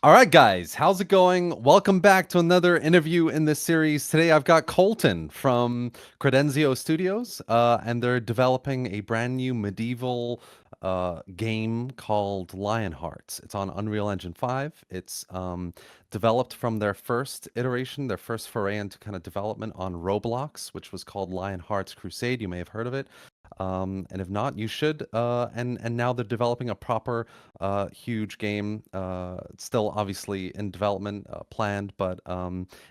All right, guys, how's it going? Welcome back to another interview in this series. Today, I've got Colton from Credenzio Studios, and they're developing a brand new medieval game called Lionhearts. It's on Unreal Engine 5. It's developed from their first iteration, their first foray into kind of development on Roblox, which was called Lionhearts Crusade. You may have heard of it. And if not, you should. And now they're developing a proper huge game. It's still obviously in development, planned, but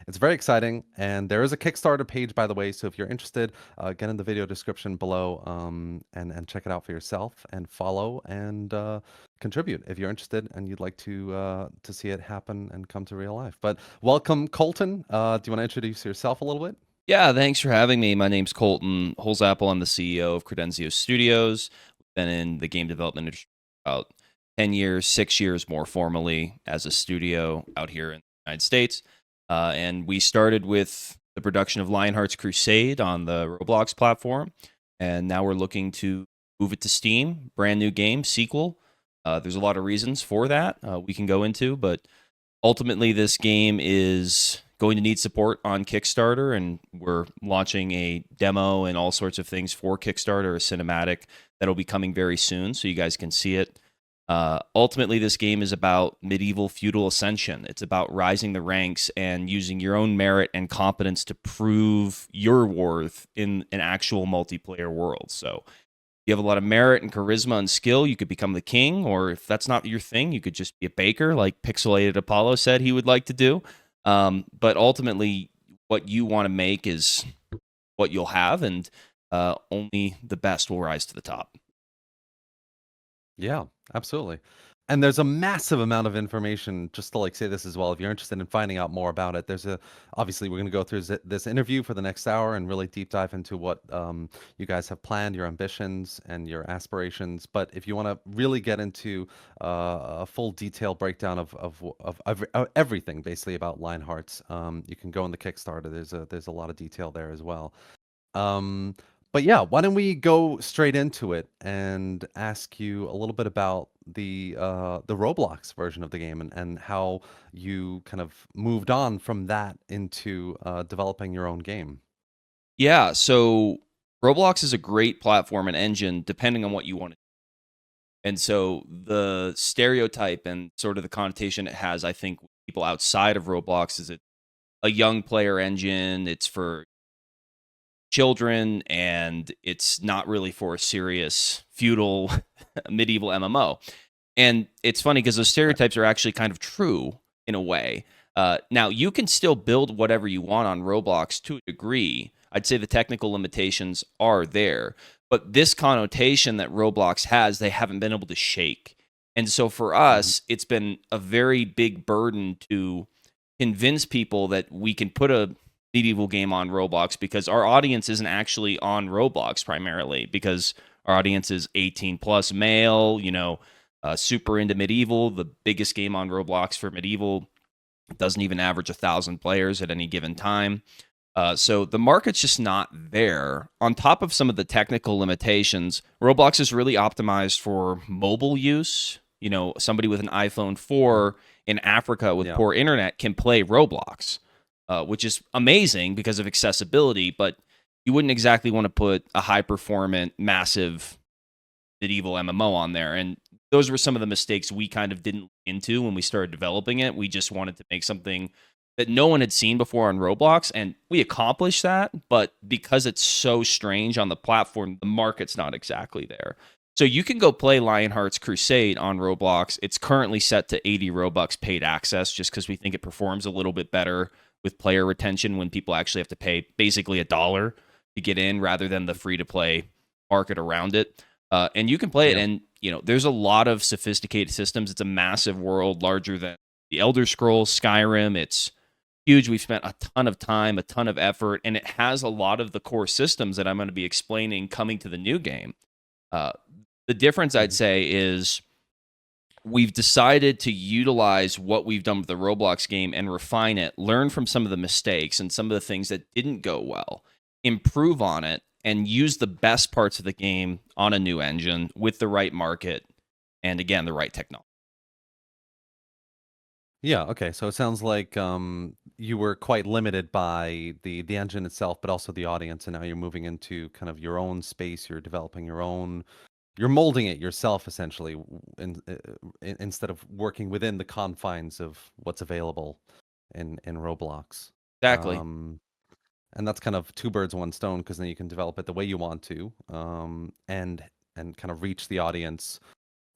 it's very exciting. And there is a Kickstarter page, by the way. So if you're interested, get in the video description below, and check it out for yourself and follow and contribute if you're interested and you'd like to see it happen and come to real life. But welcome, Colton. Do you want to introduce yourself a little bit? Yeah, thanks for having me. My name's Colton Holzapple. I'm the CEO of Credenzio Studios. Been in the game development industry for about 10 years, 6 years more formally as a studio out here in the United States. And we started with the production of Lionhearts Crusade on the Roblox platform. And now we're looking to move it to Steam, brand new game, sequel. There's a lot of reasons for that we can go into, but ultimately this game is going to need support on Kickstarter, and we're launching a demo and all sorts of things for Kickstarter, a cinematic that'll be coming very soon, so you guys can see it. Ultimately, this game is about medieval feudal ascension. It's about rising the ranks and using your own merit and competence to prove your worth in an actual multiplayer world. So you have a lot of merit and charisma and skill, you could become the king, or if that's not your thing, you could just be a baker, like Pixelated Apollo said he would like to do. But ultimately, what you want to make is what you'll have, and only the best will rise to the top. Yeah, absolutely. And there's a massive amount of information, just to like say this as well. If you're interested in finding out more about it, obviously we're going to go through this interview for the next hour and really deep dive into what you guys have planned, your ambitions and your aspirations. But if you want to really get into a full detailed breakdown of everything basically about Lionhearts, you can go on the Kickstarter. There's a lot of detail there as well. Um, but yeah, why don't we go straight into it and ask you a little bit about the Roblox version of the game and how you kind of moved on from that into developing your own game. Yeah, so Roblox is a great platform and engine depending on what you want to do. And so the stereotype and sort of the connotation it has, I think, with people outside of Roblox is it a young player engine. It's for children, and it's not really for a serious feudal medieval MMO. And it's funny because those Right. stereotypes are actually kind of true in a way. Now, you can still build whatever you want on Roblox to a degree. I'd say the technical limitations are there, but this connotation that Roblox has, they haven't been able to shake. And so for Mhm. us, it's been a very big burden to convince people that we can put a medieval game on Roblox because our audience isn't actually on Roblox primarily because our audience is 18 plus male, super into medieval. The biggest game on Roblox for medieval doesn't even average 1,000 players at any given time. So the market's just not there. On top of some of the technical limitations, Roblox is really optimized for mobile use. Somebody with an iPhone 4 in Africa with Yeah. poor internet can play Roblox, which is amazing because of accessibility, but you wouldn't exactly want to put a high performant, massive medieval MMO on there. And those were some of the mistakes we kind of didn't look into when we started developing it. We just wanted to make something that no one had seen before on Roblox, and we accomplished that. But because it's so strange on the platform, the market's not exactly there. So you can go play Lionhearts Crusade on Roblox. It's currently set to 80 Robux paid access just because we think it performs a little bit better with player retention when people actually have to pay basically $1 to get in rather than the free to play market around it. And you can play it, Yeah. and there's a lot of sophisticated systems. It's a massive world, larger than the Elder Scrolls, Skyrim. It's huge. We've spent a ton of time, a ton of effort, and it has a lot of the core systems that I'm going to be explaining coming to the new game. Uh, the difference, I'd Mhm. say, is we've decided to utilize what we've done with the Roblox game and refine it, learn from some of the mistakes and some of the things that didn't go well, improve on it, and use the best parts of the game on a new engine with the right market and, again, the right technology. Yeah, okay. So it sounds like you were quite limited by the engine itself, but also the audience, and now you're moving into kind of your own space. You're developing your own, you're molding it yourself essentially, instead of working within the confines of what's available in Roblox. Exactly. Um, and that's kind of two birds, one stone, because then you can develop it the way you want to, and kind of reach the audience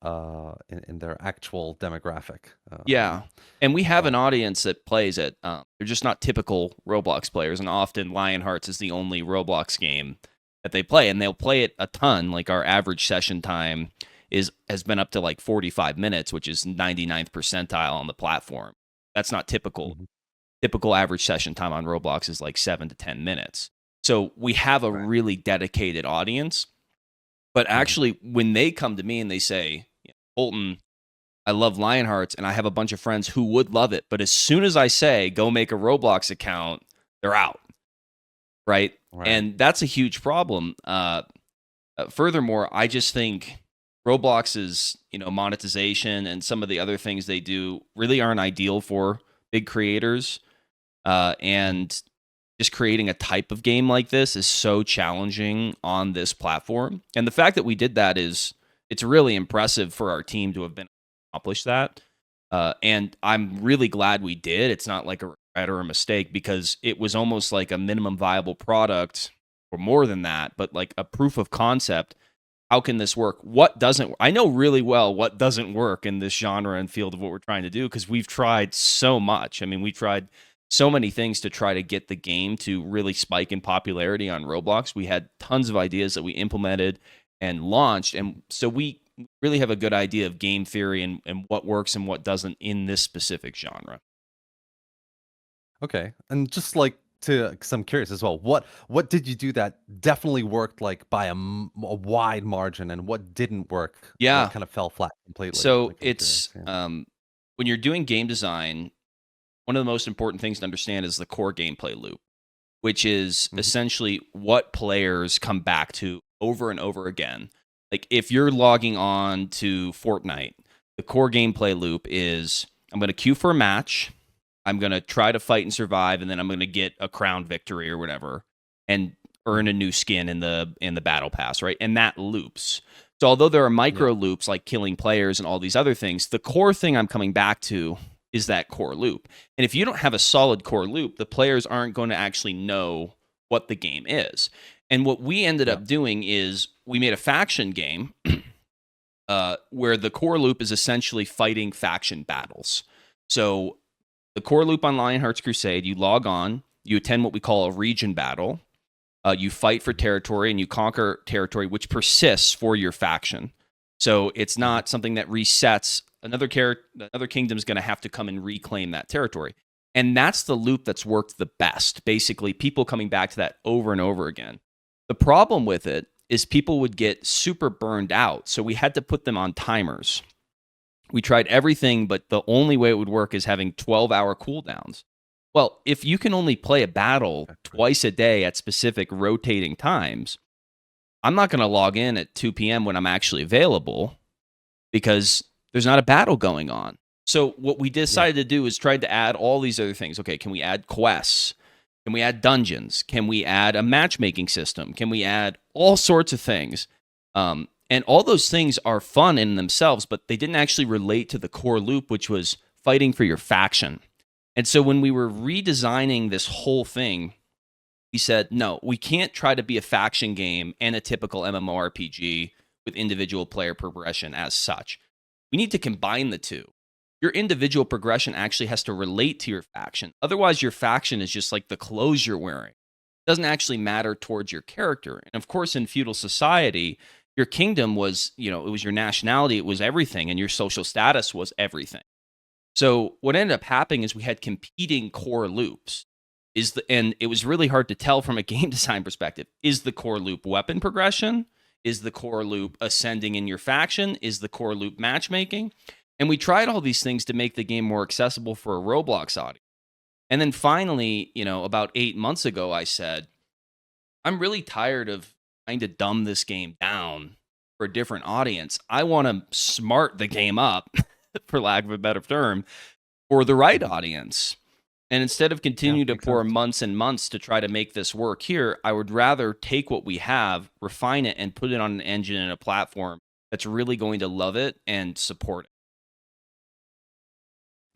in their actual demographic. Yeah. And we have But an audience that plays it. They're just not typical Roblox players. And often Lionhearts is the only Roblox game that they play. And they'll play it a ton. Like our average session time has been up to like 45 minutes, which is 99th percentile on the platform. That's not typical. Mhm. Typical average session time on Roblox is like 7 to 10 minutes. So we have a Right. really dedicated audience. But Mhm. actually, when they come to me and they say, Colton, I love Lionhearts, and I have a bunch of friends who would love it. But as soon as I say, go make a Roblox account, they're out, right? Right. And that's a huge problem. Furthermore, I just think Roblox's monetization and some of the other things they do really aren't ideal for big creators. Mhm. And just creating a type of game like this is so challenging on this platform. And the fact that we did that it's really impressive for our team to have been accomplished that. And I'm really glad we did. It's not like a regret or a mistake because it was almost like a minimum viable product or more than that, but like a proof of concept. How can this work? What doesn't? I know really well what doesn't work in this genre and field of what we're trying to do because we've tried so much. I mean, we tried so many things to try to get the game to really spike in popularity on Roblox. We had tons of ideas that we implemented and launched. And so we really have a good idea of game theory and what works and what doesn't in this specific genre. Okay. And just like to, because I'm curious as well, what did you do that definitely worked like by a wide margin, and what didn't work? What Yeah. kind of fell flat completely? So Like I'm it's curious. Yeah. when you're doing game design, one of the most important things to understand is the core gameplay loop, which is Hmm. essentially what players come back to over and over again. Like if you're logging on to Fortnite, the core gameplay loop is I'm going to queue for a match, I'm going to try to fight and survive, and then I'm going to get a crown victory or whatever and earn a Hmm. new skin in the battle pass, right? And that loops. So although there are Yeah. micro loops like killing players and all these other things, the core thing I'm coming back to is that core loop. And if you don't have a solid core loop, the players aren't going to actually know what the game is. And what we ended Yeah. up doing is we made a faction game where the core loop is essentially fighting faction battles. So the core loop on Lionhearts Crusade, you log on, you attend what we call a region battle, you fight for Hmm. territory, and you conquer territory which persists for your faction. So it's Hmm. not something that resets. Another kingdom is going to have to come and reclaim that territory. And that's the loop that's worked the best. Basically, people coming back to that over and over again. The problem with it is people would get super burned out. So we had to put them on timers. We tried everything, but the only way it would work is having 12-hour cooldowns. Well, if you can only play a battle Okay. twice a day at specific rotating times, I'm not going to log in at 2 p.m. when I'm actually available because there's not a battle going on. So what we Yeah. decided to do is try to add all these other things. Okay, can we add quests? Can we add dungeons? Can we add a matchmaking system? Can we add all sorts of things? And all those things are fun in themselves, but they didn't actually relate to the core loop, which was fighting for your faction. And so when we were redesigning this whole thing, we said, no, we can't try to be a faction game and a typical MMORPG with individual player progression as such. We need to combine the two. Your individual progression actually has to relate to your faction. Otherwise, your faction is just like the clothes you're wearing. It doesn't actually matter towards your character. And of course, in feudal society, your kingdom was, it was your nationality, it was everything, and your social status was everything. So what ended up happening is we had competing core loops. And it was really hard to tell from a game design perspective. Is the core loop weapon progression? Is the core loop ascending in your faction? Is the core loop matchmaking? And we tried all these things to make the game more accessible for a Roblox audience. And then finally, about 8 months ago, I said, I'm really tired of trying to dumb this game down for a different audience. I want to smart the game up, for lack of a better term, for the right audience. And instead of Yeah, continue to makes pour sense. months and months to try to make this work here, I would rather take what we have, refine it, and put it on an engine and a platform that's really going to love it and support it.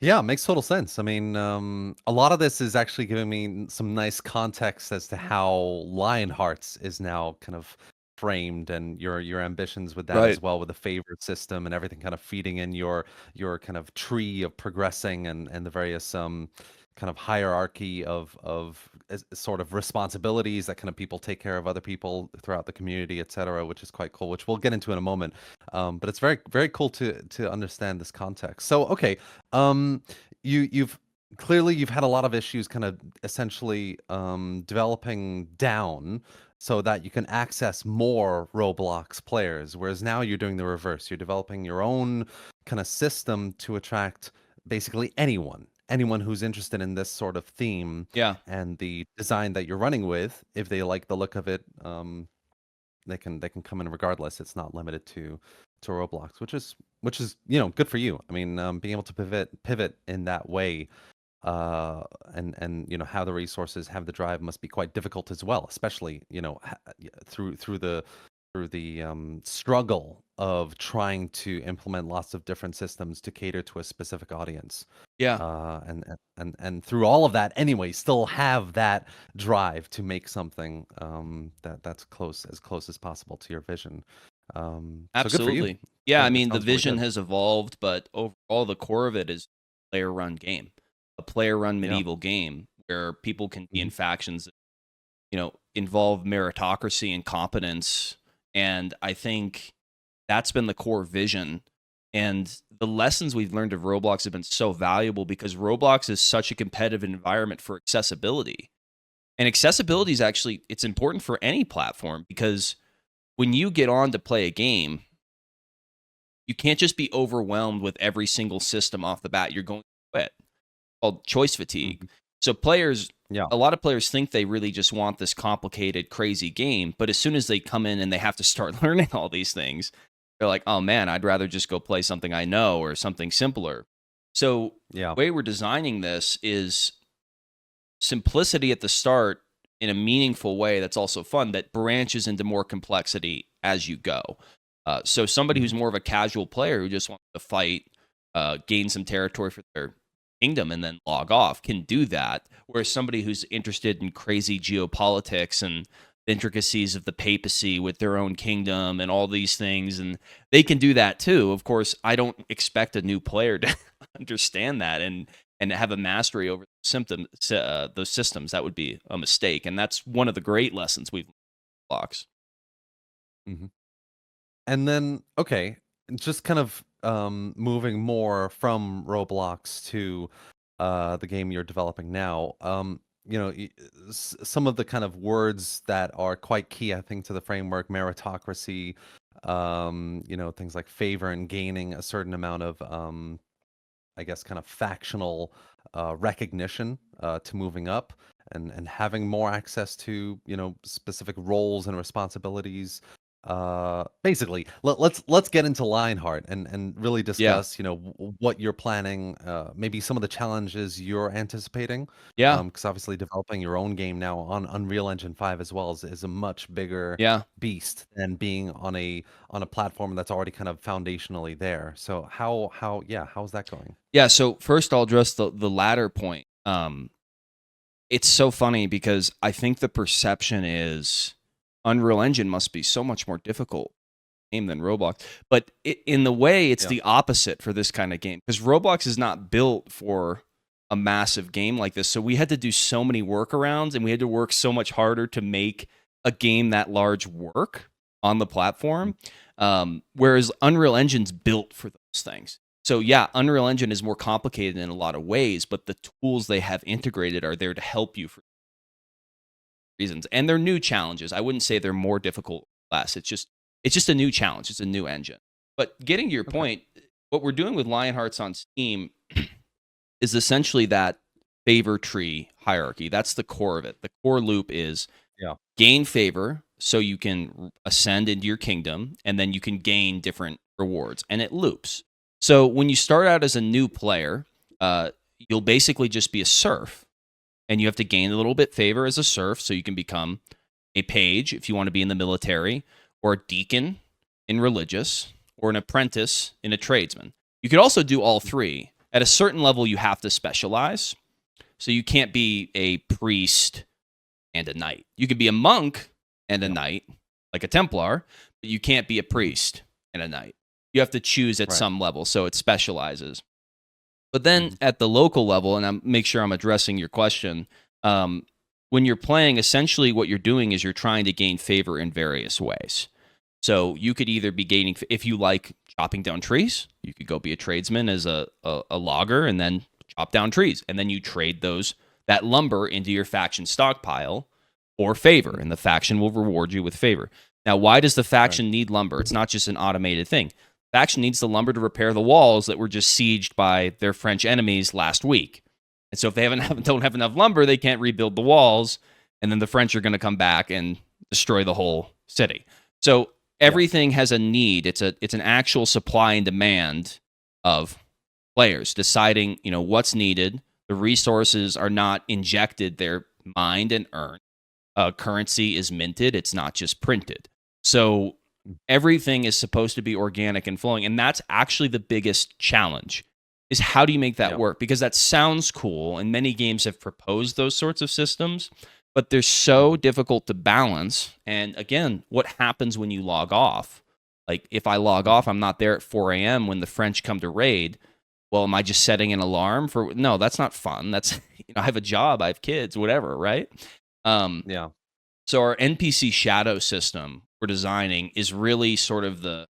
Yeah, makes total sense. I mean, a lot of this is actually giving me some nice context as to how Lionhearts is now kind of framed, and your ambitions with that Right. as well, with the favorite system and everything kind of feeding in your kind of tree of progressing, and the various kind of hierarchy of sort of responsibilities that kind of people take care of other people throughout the community, etc., which is quite cool, which we'll get into in a moment. But it's very cool to understand this context. So okay, um, you've clearly you've had a lot of issues kind of essentially developing down so that you can access more Roblox players, whereas now you're doing the reverse. You're developing your own kind of system to attract basically anyone who's interested in this sort of theme Yeah, and the design that you're running with. If they like the look of it, they can come in regardless. It's not limited to Roblox, which is good for you. I mean, being able to pivot in that way, and have the resources, have the drive must be quite difficult as well, especially through the struggle of trying to implement lots of different systems to cater to a specific audience. yeah, And through all of that, anyway, still have that drive to make something that's close as possible to your vision. So good for you. absolutely. Yeah, I It mean, the sounds really vision good. has evolved, but overall, the core of it is player-run game, a player-run Yeah. medieval game where people can be Hmm. in factions that, involve meritocracy and competence. And I think that's been the core vision. And the lessons we've learned of Roblox have been so valuable because Roblox is such a competitive environment for accessibility. And Hmm. accessibility is actually it's important for any platform because when you get on to play a game, you can't just be overwhelmed with every single system off the bat. You're going to quit. Called choice fatigue. Hmm. So players Yeah. a lot of players think they really just want this complicated, crazy game, but as soon as they come in and they have to start learning all these things, they're like, "Oh man, I'd rather just go play something I know or something simpler." So, Yeah. the way we're designing this is simplicity at the start in a meaningful way that's also fun that branches into more complexity as you go. So somebody Hmm. who's more of a casual player who just wants to fight, gain some territory for their kingdom, and then log off can do that. Whereas somebody who's interested in crazy geopolitics and the intricacies of the papacy with their own kingdom and all these things, and they can do that too. Of course, I don't expect a new player to understand that and have a mastery over those systems. That would be a mistake, and that's one of the great lessons we've blocks. Hmm. And then, okay, just kind of moving more from Roblox to the game you're developing now. Some of the kind of words that are quite key, I think, to the framework: meritocracy, things like favor and gaining a certain amount of, I guess, kind of factional recognition to moving up, and having more access to specific roles and responsibilities. Basically, let's get into Lionheart and really Yeah, discuss what you're planning, maybe some of the challenges you're anticipating, yeah, because obviously developing your own game now on Unreal Engine 5 as well is a much bigger yeah, beast than being on a platform that's already kind of foundationally there. So how's that going? yeah. So first, I'll address the latter point. It's so funny because I think the perception is Unreal Engine must be so much more difficult game than Roblox, but in the way, it's Yeah. the opposite for this kind of game because Roblox is not built for a massive game like this. So we had to do so many workarounds and we had to work so much harder to make a game that large work on the Mm. platform. Whereas Unreal Engine's built for those things. So yeah, Unreal Engine is more complicated in a lot of ways, but the tools they have integrated are there to help you for reasons. And they're new challenges. I wouldn't say they're more difficult or less. It's just a new challenge. It's a new engine. But getting to your Okay. point, what we're doing with Lionhearts on Steam is essentially that favor tree hierarchy. That's the core of it. The core loop is Yeah. gain favor so you can ascend into your kingdom and then you can gain different rewards and it loops. So when you start out as a new player, you'll basically just be a serf, and you have to gain a little bit favor as a serf so you can become a page if you want to be in the military, or a deacon in religious, or an apprentice in a tradesman. You could also do all three. At a certain level, you have to specialize. So you can't be a priest and a knight. You could be a monk and a knight, like a Templar, but you can't be a priest and a knight. You have to choose at some level, so it specializes. But then at the local level, and I make sure I'm addressing your question, when you're playing, essentially what you're doing is you're trying to gain favor in various ways. So you could either be gaining, if you like chopping down trees, you could go be a tradesman as a logger and then chop down trees. And then you trade that lumber into your faction stockpile or favor, and the faction will reward you with favor. Now, why does the faction need lumber? It's not just an automated thing. Faction needs the lumber to repair the walls that were just sieged by their French enemies last week. And so if they don't have enough lumber, they can't rebuild the walls, and then the French are going to come back and destroy the whole city. So everything has a need. It's an actual supply and demand of players deciding, what's needed. The resources are not injected; they're mined and earned. Currency is minted; it's not just printed. So everything is supposed to be organic and flowing, and that's actually the biggest challenge. Is how do you make that work? Because that sounds cool, and many games have proposed those sorts of systems, but they're so difficult to balance. And again, what happens when you log off? Like, if I log off, I'm not there at 4 a.m. when the French come to raid. Well, am I just setting an alarm for? No, that's not fun. That's I have a job, I have kids, whatever, right? So our NPC shadow system we're designing is really sort of the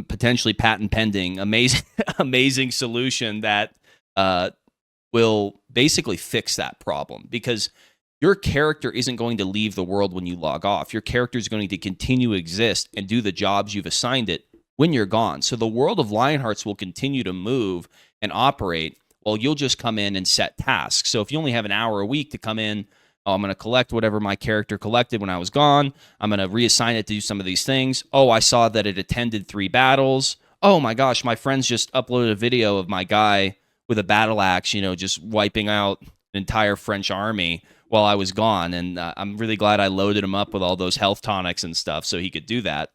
potentially patent pending, amazing solution that will basically fix that problem, because your character isn't going to leave the world when you log off. Your character is going to continue to exist and do the jobs you've assigned it when you're gone. So the world of Lionhearts will continue to move and operate while you'll just come in and set tasks. So if you only have an hour a week to come in, I'm going to collect whatever my character collected when I was gone. I'm going to reassign it to do some of these things. Oh, I saw that it attended 3 battles. Oh my gosh, my friends just uploaded a video of my guy with a battle axe, just wiping out an entire French army while I was gone. And I'm really glad I loaded him up with all those health tonics and stuff so he could do that.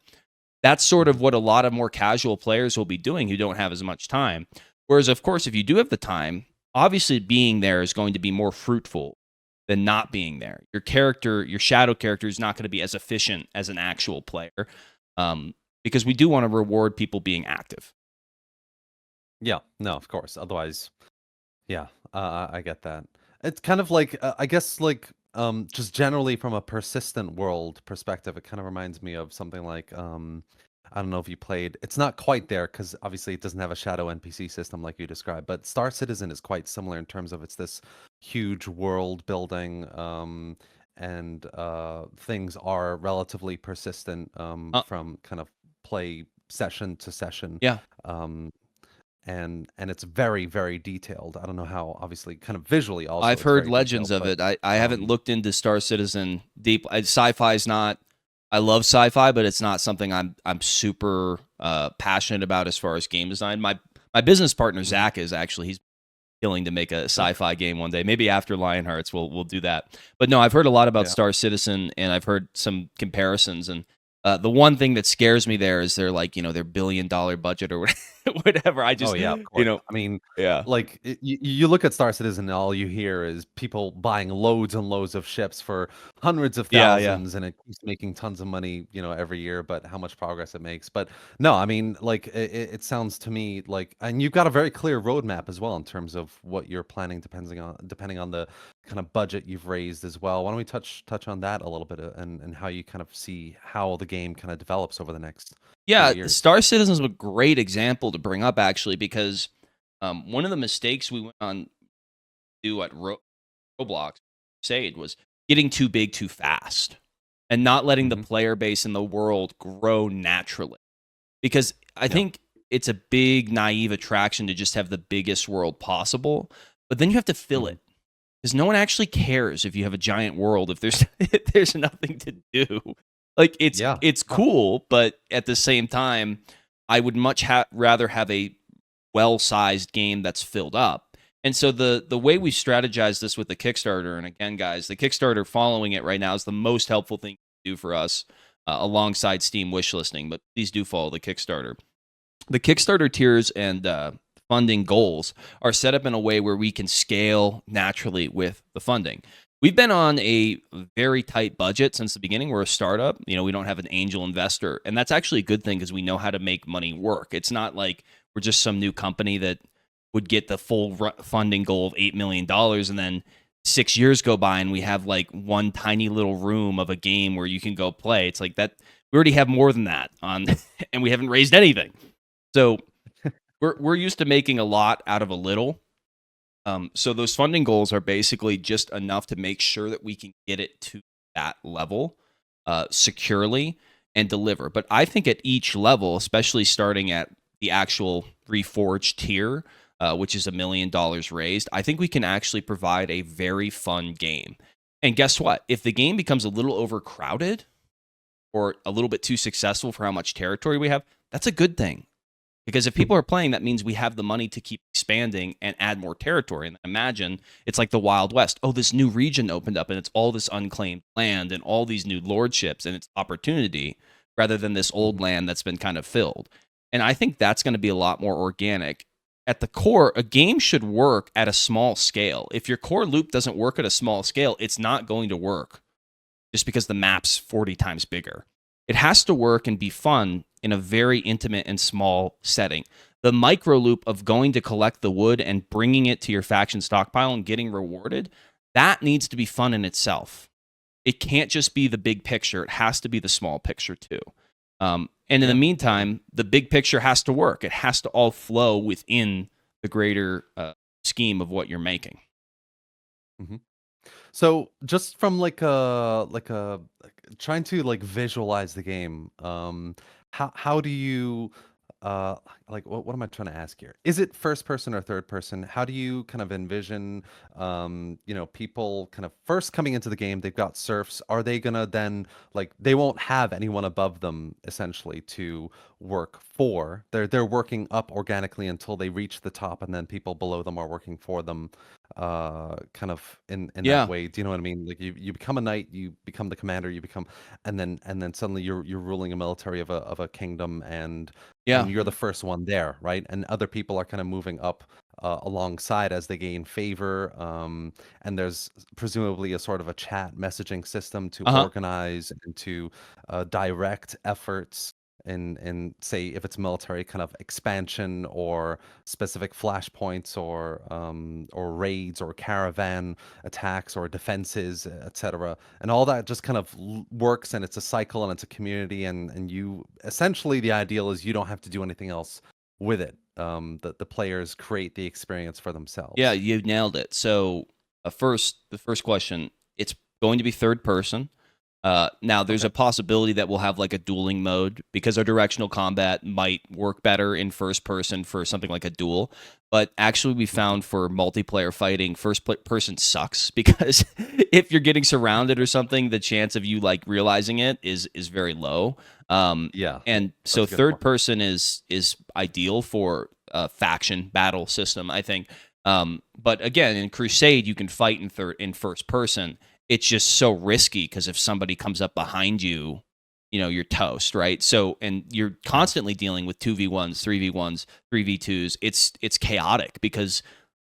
That's sort of what a lot of more casual players will be doing who don't have as much time. Whereas, of course, if you do have the time, obviously being there is going to be more fruitful than not being there. Your character, your shadow character, is not going to be as efficient as an actual player, because we do want to reward people being active. Yeah, no, of course. Otherwise, I get that. It's kind of like, I guess, like, just generally from a persistent world perspective, it kind of reminds me of something like, I don't know if you played. It's not quite there because obviously it doesn't have a shadow NPC system like you described, but Star Citizen is quite similar in terms of it's this huge world building, and things are relatively persistent from kind of play session to session. Yeah. And it's very, very detailed. I don't know how, obviously, kind of visually also. I've it's heard very legends detailed, of but, it. I haven't looked into Star Citizen deep. Sci-fi is not. I love sci-fi, but it's not something I'm super passionate about as far as game design. My business partner Zach is actually he's killing to make a sci-fi game one day. Maybe after Lionhearts we'll do that. But no, I've heard a lot about Star Citizen, and I've heard some comparisons. And the one thing that scares me there is they're like, their $1 billion budget or whatever. I just, of course. I mean, like you look at Star Citizen, and all you hear is people buying loads and loads of ships for hundreds of thousands, and it keeps making tons of money, every year. But how much progress it makes. But no, I mean, like it sounds to me like, and you've got a very clear roadmap as well in terms of what you're planning, depending on the kind of budget you've raised as well. Why don't we touch on that a little bit, and how you kind of see how the game kind of develops over the next few years. Star Citizen is a great example to bring up, actually, because one of the mistakes we went on to do at Roblox Crusade was getting too big too fast and not letting the player base in the world grow naturally. Because I think it's a big naive attraction to just have the biggest world possible, but then you have to fill it. Because no one actually cares if you have a giant world if there's nothing to do. Like it's cool, but at the same time, I would much rather have a well-sized game that's filled up. And so the way we strategize this with the Kickstarter, and again, guys, the Kickstarter following it right now is the most helpful thing to do for us alongside Steam wishlisting. But please do follow the Kickstarter. The Kickstarter tiers and funding goals are set up in a way where we can scale naturally with the funding. We've been on a very tight budget since the beginning. We're a startup. We don't have an angel investor, and that's actually a good thing because we know how to make money work. It's not like we're just some new company that would get the full funding goal of $8 million and then 6 years go by and we have like one tiny little room of a game where you can go play. It's like that. We already have more than that on, and we haven't raised anything. So we're used to making a lot out of a little. So those funding goals are basically just enough to make sure that we can get it to that level securely and deliver. But I think at each level, especially starting at the actual Reforged tier, which is $1 million raised, I think we can actually provide a very fun game. And guess what? If the game becomes a little overcrowded or a little bit too successful for how much territory we have, that's a good thing. Because if people are playing, that means we have the money to keep expanding and add more territory. And imagine it's like the Wild West. Oh, this new region opened up and it's all this unclaimed land and all these new lordships and it's opportunity rather than this old land that's been kind of filled. And I think that's going to be a lot more organic. At the core, a game should work at a small scale. If your core loop doesn't work at a small scale, it's not going to work just because the map's 40 times bigger. It has to work and be fun in a very intimate and small setting. The micro loop of going to collect the wood and bringing it to your faction stockpile and getting rewarded, that needs to be fun in itself. It can't just be the big picture. It has to be the small picture too. And in the meantime, the big picture has to work. It has to all flow within the greater scheme of what you're making. Mm-hmm. So just from trying to like visualize the game, how do you what am I trying to ask here? Is it first person or third person? How do you kind of envision people kind of first coming into the game, they've got serfs. Are they gonna then like they won't have anyone above them essentially to work for? They're working up organically until they reach the top and then people below them are working for them kind of in Yeah. that way. Do you know what I mean? Like you become a knight, you become the commander, you become and then suddenly you're ruling a military of a kingdom and Yeah. you're the first one there, right? And other people are kind of moving up alongside as they gain favor. And there's presumably a sort of a chat messaging system to Uh-huh. organize and to direct efforts in say if it's military kind of expansion or specific flashpoints or raids or caravan attacks or defenses, etc. And all that just kind of works and it's a cycle and it's a community and you essentially the ideal is you don't have to do anything else with it. The players create the experience for Yeah, themselves. you nailed it. So, the first question, it's going to be third person. Now, there's Okay. a possibility that we'll have like a dueling mode because our directional combat might work better in first person for something like a duel. But actually, we Mhm. found for multiplayer fighting, person sucks because if you're getting surrounded or something, the chance of you like realizing it is very low. Yeah, And so, that's a good third point. person is ideal for a faction battle system, I think. But again, in Crusade, you can fight in first person. It's just so risky because if somebody comes up behind you, you're toast, right? So, and you're Yeah. constantly dealing with 2v1s, 3v1s, 3v2s. It's chaotic because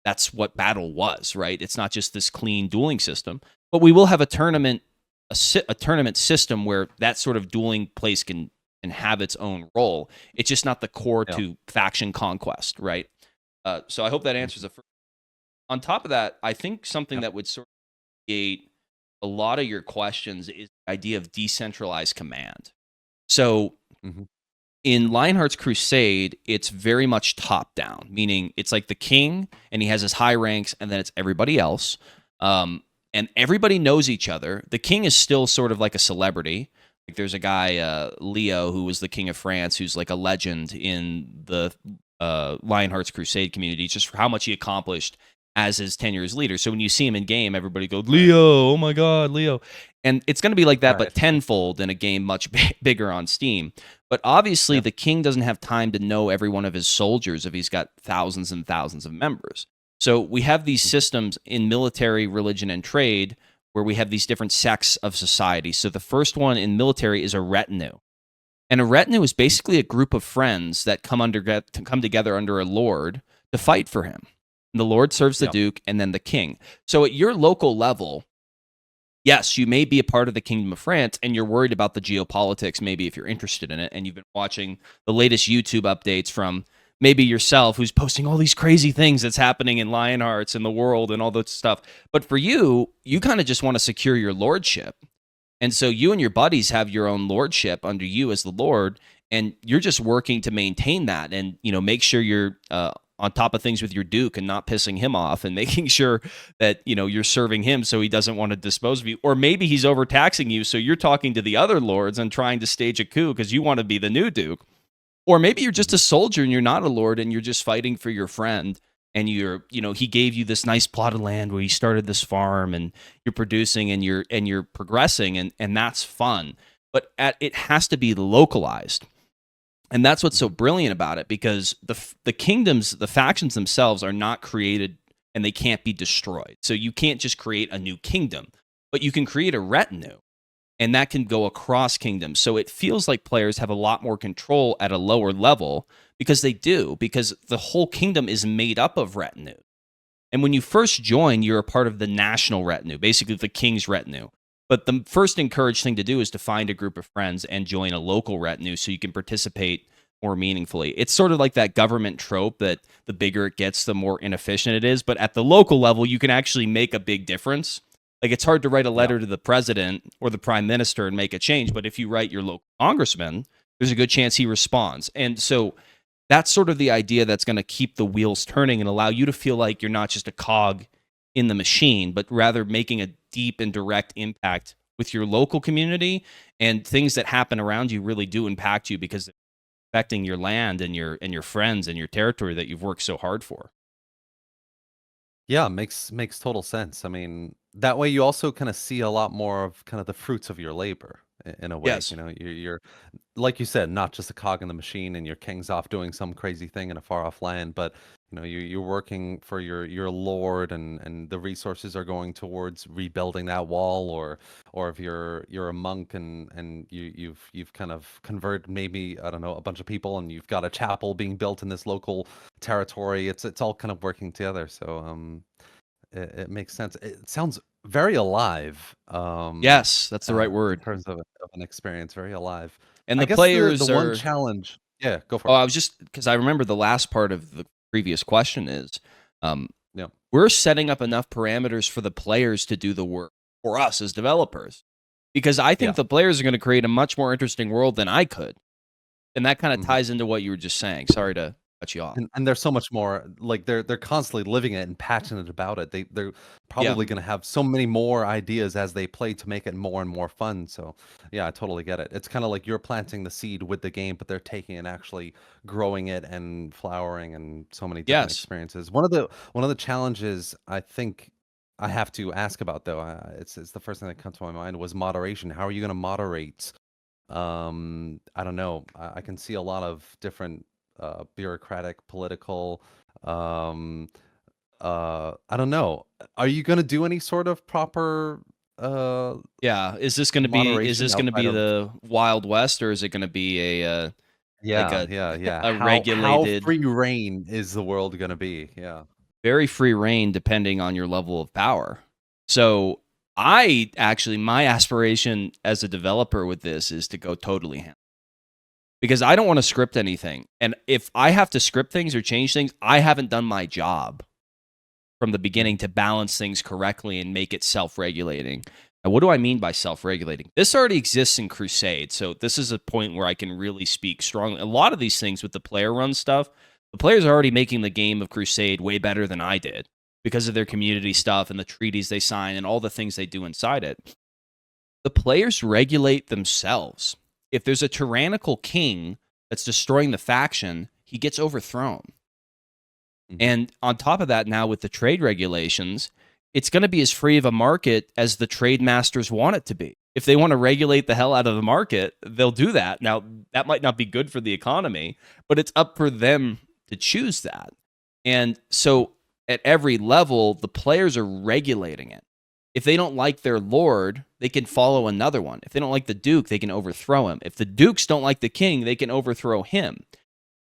that's what battle was, right? It's not just this clean dueling system, but we will have a tournament, a tournament system where that sort of dueling place can have its own role. It's just not the core Yeah. to faction conquest, right? So I hope that answers Mhm. the first. On top of that, I think something Yep. that would sort of create a lot of your questions is the idea of decentralized command. So Mhm. in Lionhearts Crusade, it's very much top down, meaning it's like the king and he has his high ranks, and then it's everybody else. And everybody knows each other. The king is still sort of like a celebrity. Like there's a guy, Leo, who was the king of France, who's like a legend in the Lionhearts Crusade community, just for how much he accomplished as his tenure as leader. So when you see him in game, everybody goes, Right. Leo, oh my God, Leo. And it's going to be like that, but Right. tenfold in a game much bigger on Steam. But obviously, Yeah. the king doesn't have time to know every one of his soldiers if he's got thousands and thousands of members. So we have these systems in military, religion, and trade where we have these different sects of society. So the first one in military is a retinue. And a retinue is basically a group of friends that come together under a lord to fight for him. And the lord serves the Yeah. duke and then the king. So at your local level, yes, you may be a part of the Kingdom of France and you're worried about the geopolitics, maybe if you're interested in it, and you've been watching the latest YouTube updates from maybe yourself who's posting all these crazy things that's happening in Lionhearts and the world and all that stuff. But for you, you kind of just want to secure your lordship. And so you and your buddies have your own lordship under you as the lord, and you're just working to maintain that and, you know, make sure you're on top of things with your duke and not pissing him off and making sure that, you know, you're serving him so he doesn't want to dispose of you. Or maybe he's overtaxing you, so you're talking to the other lords and trying to stage a coup because you want to be the new duke. Or maybe you're just a soldier and you're not a lord and you're just fighting for your friend, and you're, you know, he gave you this nice plot of land where you started this farm and you're producing and you're progressing, and that's fun. But it has to be localized. And that's what's so brilliant about it, because the kingdoms, the factions themselves are not created and they can't be destroyed. So you can't just create a new kingdom, but you can create a retinue, and that can go across kingdoms. So it feels like players have a lot more control at a lower level, because they do, because the whole kingdom is made up of retinue. And when you first join, you're a part of the national retinue, basically the king's retinue. But the first encouraged thing to do is to find a group of friends and join a local retinue so you can participate more meaningfully. It's sort of like that government trope that the bigger it gets, the more inefficient it is. But at the local level, you can actually make a big difference. Like, it's hard to write a letter to the president or the prime minister and make a change. But if you write your local congressman, there's a good chance he responds. And so that's sort of the idea that's going to keep the wheels turning and allow you to feel like you're not just a cog in the machine, but rather making a deep and direct impact with your local community, and things that happen around you really do impact you because it's affecting your land and your friends and your territory that you've worked so hard for. Yeah, makes total sense. I mean, that way you also kind of see a lot more of kind of the fruits of your labor in a way. Yes. You know, you're like you said, not just a cog in the machine, and your king's off doing some crazy thing in a far off land, but you know, you're working for your lord, and the resources are going towards rebuilding that wall, or if you're a monk and you've kind of converted, maybe, I don't know, a bunch of people, and you've got a chapel being built in this local territory. It's all kind of working together. So it makes sense. It sounds very alive. Yes, that's the right In word. terms of an experience, very alive. And I the guess the players one are challenge. Yeah, go for Oh, it. I was just because I remember the last part of the previous question is, um, Yeah. we're setting up enough parameters for the players to do the work for us as developers, because I think Yeah. the players are going to create a much more interesting world than I could, and that kind of Mhm. ties into what you were just saying. Sorry to cut you off. And there's so much more, like, they're constantly living it and passionate about it. They're Yeah. probably gonna have so many more ideas as they play to make it more and more fun. So yeah, I totally get it. It's kind of like you're planting the seed with the game, but they're taking and actually growing it and flowering, and so many different Yes. experiences. One of the challenges I think I have to ask about, though, it's the first thing that comes to my mind, was moderation. How are you gonna moderate? I don't know. I can see a lot of different bureaucratic, political. Um, I don't know. Are you gonna do any sort of proper Yeah. Is moderation this gonna outside be of? the Wild West, or is it gonna be like Yeah, a yeah, yeah. a How regulated, free reign is the world gonna be? Yeah. very free reign depending on your level of power? So I actually, my aspiration as a developer with this is to go totally ham, because I don't want to script anything. And if I have to script things or change things, I haven't done my job from the Mhm. beginning to balance things correctly and make it self-regulating. And what do I mean by self-regulating? This already exists in Crusade, so this is a point where I can really speak strongly. A lot of these things with the player run stuff, the players are already making the game of Crusade way better than I did because of their community stuff and the treaties they sign and all the things they do inside it. The players regulate themselves. If there's a tyrannical king that's destroying the faction, he gets overthrown. Mhm. And on top of that, now with the trade regulations, it's going to be as free of a market as the trade masters want it to be. If they want to regulate the hell out of the market, they'll do that. Now, that might not be good for the economy, but it's up for them to choose that. And so at every level, the players are regulating it. If they don't like their lord, they can follow another one. If they don't like the duke, they can overthrow him. If the dukes don't like the king, they can overthrow him.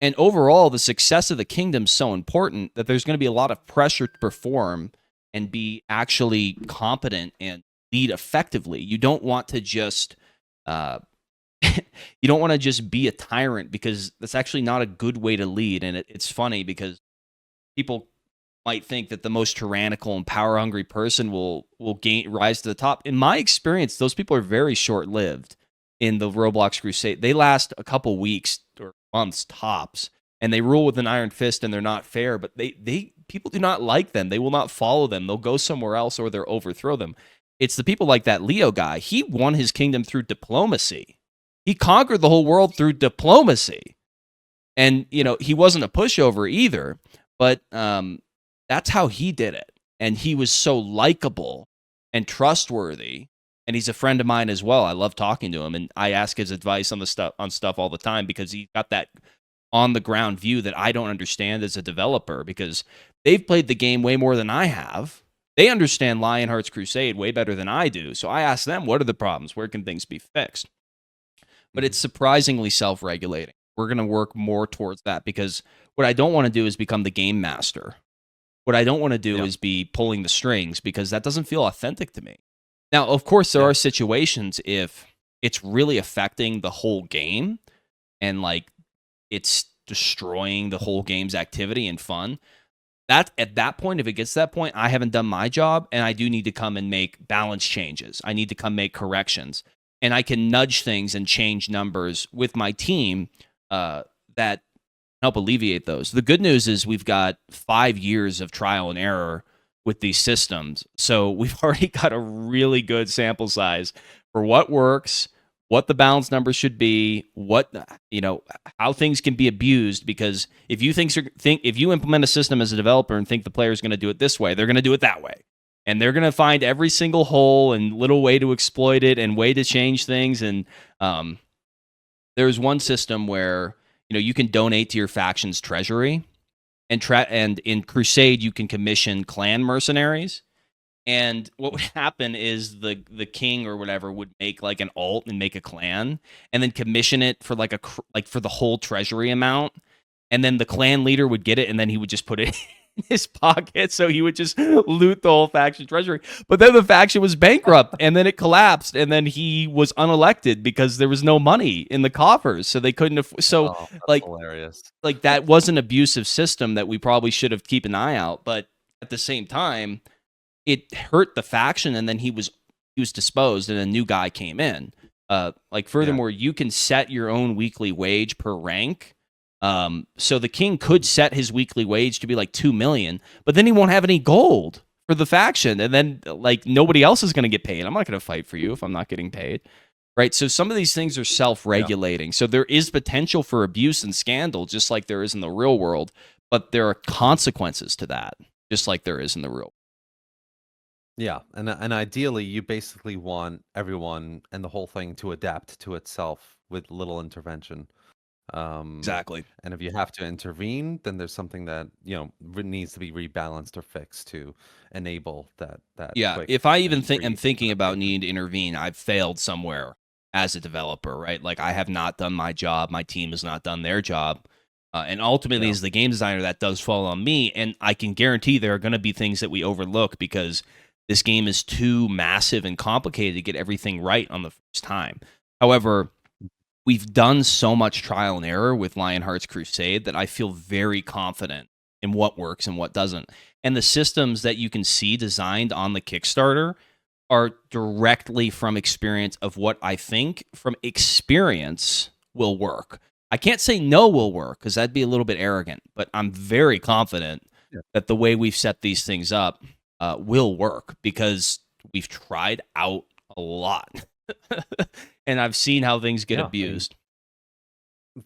And overall, the success of the kingdom is so important that there's going to be a lot of pressure to perform and be actually competent and lead effectively. You don't want to just you don't want to just be a tyrant, because that's actually not a good way to lead. And it's funny because people might think that the most tyrannical and power hungry person will rise to the top. In my experience, those people are very short lived in the Roblox Crusade. They last a couple weeks or months tops, and they rule with an iron fist, and they're not fair. But they people do not like them. They will not follow them. They'll go somewhere else, or they'll overthrow them. It's the people like that Leo guy. He won his kingdom through diplomacy. He conquered the whole world through diplomacy, and he wasn't a pushover either. But that's how he did it. And he was so likable and trustworthy. And he's a friend of mine as well. I love talking to him, and I ask his advice on stuff all the time, because he got that on the ground view that I don't understand as a developer, because they've played the game way more than I have. They understand Lionhearts Crusade way better than I do. So I ask them, what are the problems? Where can things be fixed? But it's surprisingly self-regulating. We're going to work more towards that, because what I don't want to do is become the game master. What I don't want to do is be pulling the strings, because that doesn't feel authentic to me. Now, of course, there are situations if it's really affecting the whole game and like it's destroying the whole game's activity and fun. That at that point, if it gets to that point, I haven't done my job, and I do need to come and make balance changes. I need to come make corrections, and I can nudge things and change numbers with my team that help alleviate those. The good news is we've got 5 years of trial and error with these systems. So we've already got a really good sample size for what works, what the balance numbers should be, how things can be abused. Because if you implement a system as a developer and think the player is going to do it this way, they're going to do it that way. And they're going to find every single hole and little way to exploit it and way to change things. And there's one system where you can donate to your faction's treasury, and in Crusade you can commission clan mercenaries. And what would happen is the king or whatever would make like an alt and make a clan, and then commission it for for the whole treasury amount. And then the clan leader would get it, and then he would just put it in his pocket. So he would just loot the whole faction treasury. But then the faction was bankrupt, and then it collapsed, and then he was unelected because there was no money in the coffers. So they couldn't That's hilarious. Like that was an abusive system that we probably should have keep an eye out. But at the same time, it hurt the faction, and then he was disposed, and a new guy came in. Furthermore, you can set your own weekly wage per rank. So the king could set his weekly wage to be like 2 million, but then he won't have any gold for the faction, and then like nobody else is going to get paid. I'm not going to fight for you if I'm not getting paid, right? So some of these things are self-regulating. So there is potential for abuse and scandal, just like there is in the real world, but there are consequences to that, just like there is in the real. Yeah, and ideally, you basically want everyone and the whole thing to adapt to itself with little intervention. Exactly. And if you have to intervene, then there's something that needs to be rebalanced or fixed to enable that. Yeah, quick if I even and am free thinking about adaptation. needing to intervene, I've failed somewhere as a developer, right? Like I have not done my job, my team has not done their job, and ultimately, Yeah. as the game designer, that does fall on me. And I can guarantee there are going to be things that we overlook because this game is too massive and complicated to get everything right on the first time. However, we've done so much trial and error with Lionhearts Crusade that I feel very confident in what works and what doesn't. And the systems that you can see designed on the Kickstarter are directly from experience of what I think from experience will work. I can't say no will work because that'd be a little bit arrogant, but I'm very confident that the way we've set these things up will work because we've tried out a lot. And I've seen how things get abused.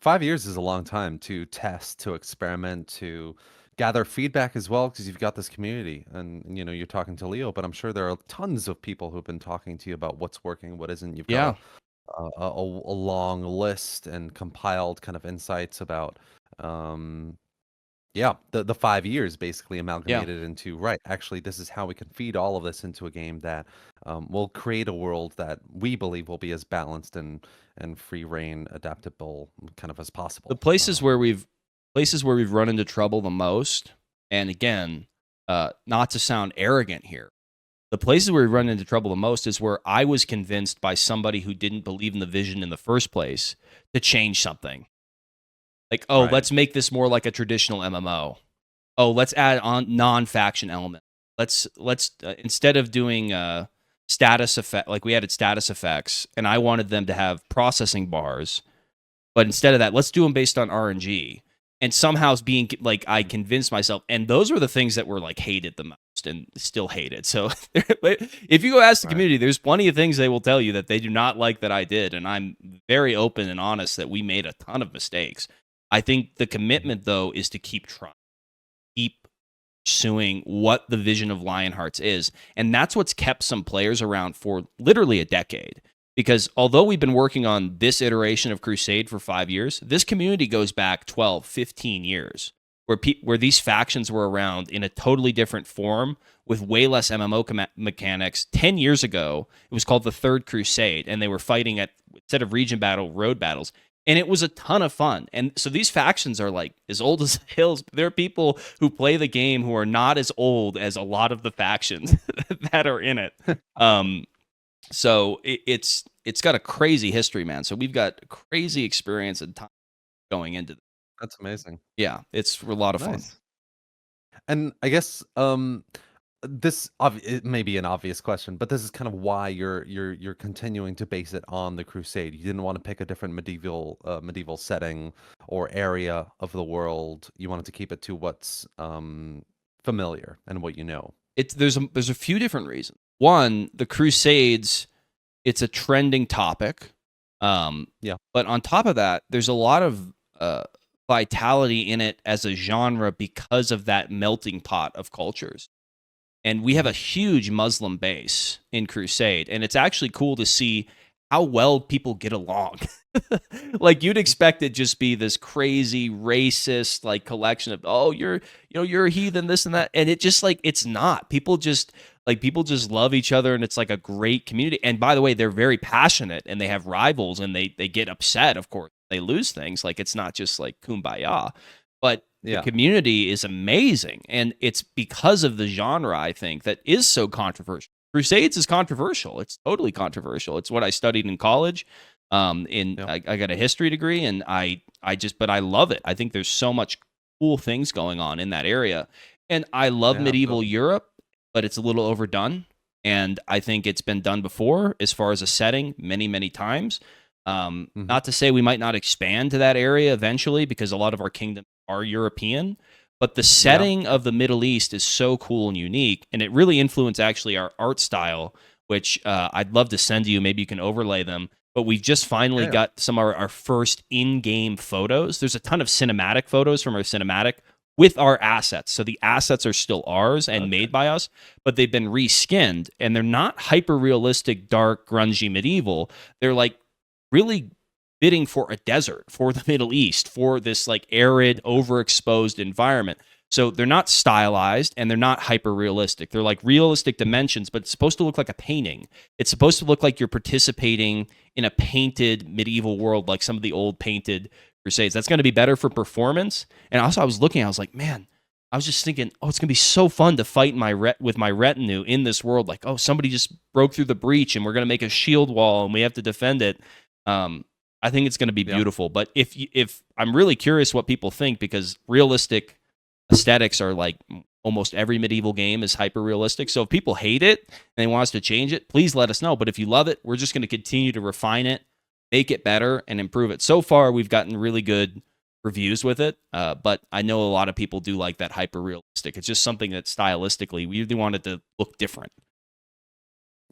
5 years is a long time to test, to experiment, to gather feedback as well, because you've got this community, and you're talking to Leo, but I'm sure there are tons of people who've been talking to you about what's working, what isn't. You've got a long list and compiled kind of insights about Yeah, the 5 years basically Yeah. amalgamated into, right, actually, this is how we can feed all of this into a game that, will create a world that we believe will be as balanced and free reign, adaptable, kind of as The possible. places where we've run into trouble the most, and again, not to sound arrogant here, the places where we run into trouble the most is where I was convinced by somebody who didn't believe in the vision in the first place to change something. Like, oh, Right. let's make this more like a traditional MMO. Oh, let's add on non-faction element. Let's instead of doing status effect, like we added status effects, and I wanted them to have processing bars, but instead of that, let's do them based on RNG. And somehow it's being like I convinced myself, and those were the things that were like hated the most and still hated. So if you go ask the Right. community, there's plenty of things they will tell you that they do not like that I did, and I'm very open and honest that we made a ton of mistakes. I think the Mhm. commitment though is to keep trying, keep pursuing what the vision of Lionhearts is. And that's what's kept some players around for literally a decade. Because although we've been working on this iteration of Crusade for 5 years, this community goes back 12, 15 years, where these factions were around in a totally different form with way less MMO mechanics. 10 years ago, it was called the Third Crusade, and they were fighting at, instead of region battle, road battles, and it was a ton of fun. And so these factions are like as old as hills. There are people who play the game who are not as old as a lot of the factions that are in it. Um, so it's got a crazy history, man. So we've got crazy experience and time going into this. That's amazing. Yeah, it's a lot of fun. Nice. And I guess, it may be an obvious question, but this is kind of why you're continuing to base it on the Crusade. You didn't want to pick a different medieval setting or area of the world. You wanted to keep it to what's familiar and what you know. It's there's a few different reasons. One, the Crusades, it's a trending topic. Yeah. But on top of that, there's a lot of vitality in it as a genre because of that melting pot of cultures. And we have Hmm. a huge Muslim base in Crusade, and it's actually cool to see how well people get along. Like you'd expect it just be this crazy racist like collection of, oh, you're a heathen, this and that, and it just like it's not. People just love each other, and it's like a great community. And by the way, they're very passionate, and they have rivals, and they get upset, of course they lose things. Like it's not just like kumbaya, but the Yeah. community is amazing, and it's because of the genre, I think, that is so controversial. Crusades is controversial. It's totally controversial. It's what I studied in college. Yeah. I got a history degree, and but I love it. I think there's so much cool things going on in that area, and I love Yeah. medieval Absolutely. Europe, but it's a little overdone. And I think it's been done before as far as a setting many, many times. Hmm. Not to say we might not expand to that area eventually, because a lot of our kingdoms are European, but the Yeah. setting of the Middle East is so cool and unique, and it really influenced actually our art style, which I'd love to send you. Maybe you can overlay them. But we've just finally Yeah. got some of our first in-game photos. There's a ton of cinematic photos from our cinematic with our assets. So the assets are still ours and Okay. made by us, but they've been reskinned, and they're not hyper realistic, dark, grungy medieval. They're like really bidding for a desert, for the Middle East, for this like arid, overexposed environment. So they're not stylized and they're not hyper realistic. They're like realistic dimensions, but it's supposed to look like a painting. It's supposed to look like you're participating in a painted medieval world, like some of the old painted Crusades. That's going to be better for performance. And also, I was looking, I was like, man, I was just thinking, oh, it's going to be so fun to fight with my retinue in this world. Like, oh, somebody just broke through the breach, and we're going to make a shield wall, and we have to defend it. Um, I think it's going to be Yeah. beautiful. But if I'm really curious what people think, because realistic aesthetics are like almost every medieval game is hyper realistic. So if people hate it and they want us to change it, please let us know. But if you love it, we're just going to continue to refine it, make it better, and improve it. So far, we've gotten really good reviews with it, but I know a lot of people do like that hyper realistic. It's just something that stylistically we really wanted to look different.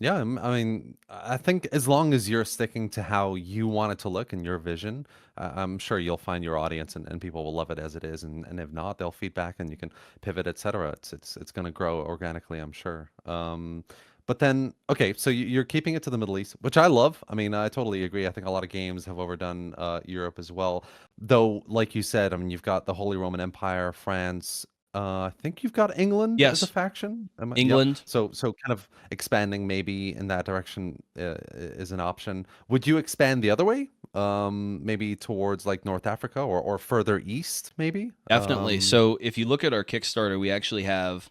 Yeah, I mean, I think as long as you're sticking to how you want it to look and your vision, I'm sure you'll find your audience and people will love it as it is. And if not, they'll feedback and you can pivot, etc. It's going to grow organically, I'm sure. But then, okay, so you're keeping it to the Middle East, which I love. I mean, I totally agree. I think a lot of games have overdone Europe as well. Though, like you said, I mean, you've got the Holy Roman Empire, France. I think you've got England as a Yes, faction. Yep. England. So kind of expanding maybe in that direction is an option. Would you expand the other way? Maybe towards like North Africa or further east, maybe? Definitely. So if you look at our Kickstarter, we actually have,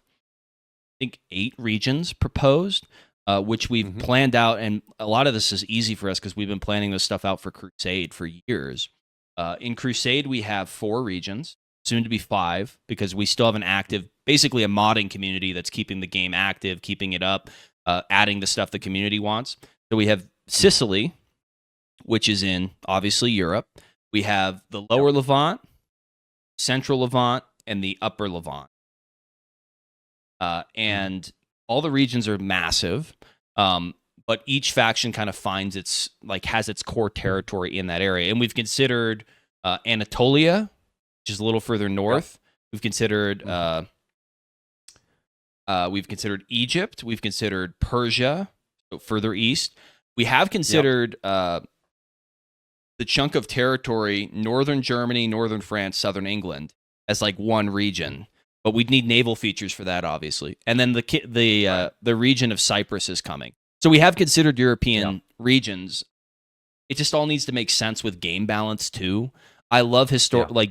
I think, 8 regions proposed, which we've Mhm. planned out. And a lot of this is easy for us because we've been planning this stuff out for Crusade for years. In Crusade, we have 4 regions, soon to be 5, because we still have an active, basically a modding community that's keeping the game active, keeping it up, adding the stuff the community wants. So we have Sicily, which is in, obviously, Europe. We have the Yep. Lower Levant, Central Levant, and the Upper Levant. And all the regions are massive, but each faction kind of finds its has its core territory in that area. And we've considered Anatolia, which is a little further north. We've considered Egypt. We've considered Persia, so further east. We have considered the chunk of territory, northern Germany, northern France, southern England, as like one region. But we'd need naval features for that, obviously. And then the region of Cyprus is coming. So we have considered European regions. It just all needs to make sense with game balance too. I love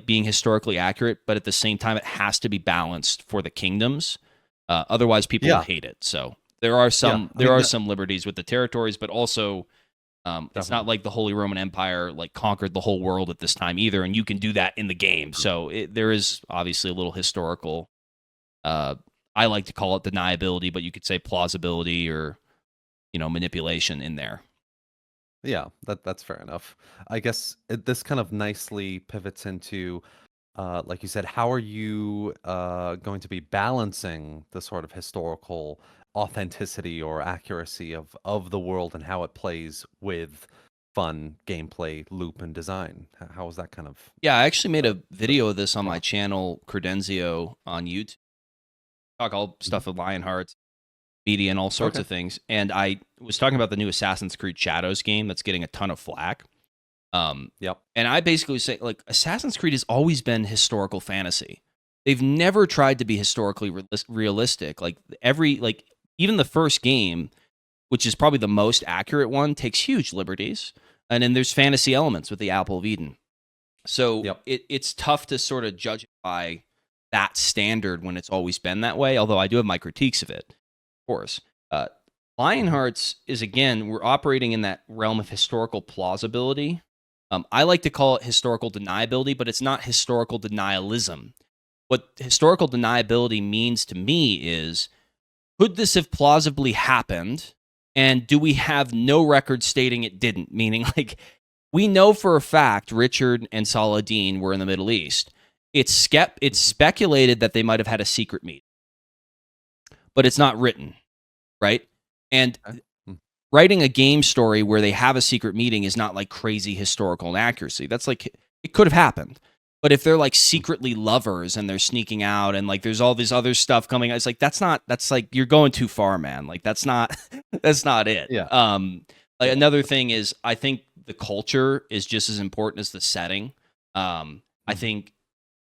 being historically accurate, but at the same time, it has to be balanced for the kingdoms. Otherwise, people will hate it. So there are some some liberties with the territories, but also it's not like the Holy Roman Empire conquered the whole world at this time either, and you can do that in the game. So there is obviously a little historical. I like to call it deniability, but you could say plausibility or manipulation in there. Yeah, that's fair enough. I guess this kind of nicely pivots into, like you said, how are you going to be balancing the sort of historical authenticity or accuracy of the world and how it plays with fun gameplay, loop, and design? How is that kind of Yeah, I actually made a video of this on my balance? channel, Credenzio, on YouTube. Talk all Mhm. stuff with Lionhearts, media, and all sorts Okay. of things. And I was talking about the new Assassin's Creed Shadows game that's getting a ton of flack. Yep. And I basically say, Assassin's Creed has always been historical fantasy. They've never tried to be historically realistic. Even the first game, which is probably the most accurate one, takes huge liberties. And then there's fantasy elements with the Apple of Eden. So Yep. it's tough to sort of judge it by that standard when it's always been that way, although I do have my critiques of it, of course. Uh, Lionhearts is, again, we're operating in that realm of historical plausibility. I like to call it historical deniability, but it's not historical denialism. What historical deniability means to me is, could this have plausibly happened? And do we have no record stating it didn't? Meaning, we know for a fact Richard and Saladin were in the Middle East. It's speculated that they might have had a secret meeting, but it's not written, right? And Okay. Mm. writing a game story where they have a secret meeting is not like crazy historical inaccuracy. That's it could have happened. But if they're secretly lovers and they're sneaking out and there's all this other stuff coming, it's that's you're going too far, man. That's not that's not it. Yeah. Another thing is, I think the culture is just as important as the setting. I think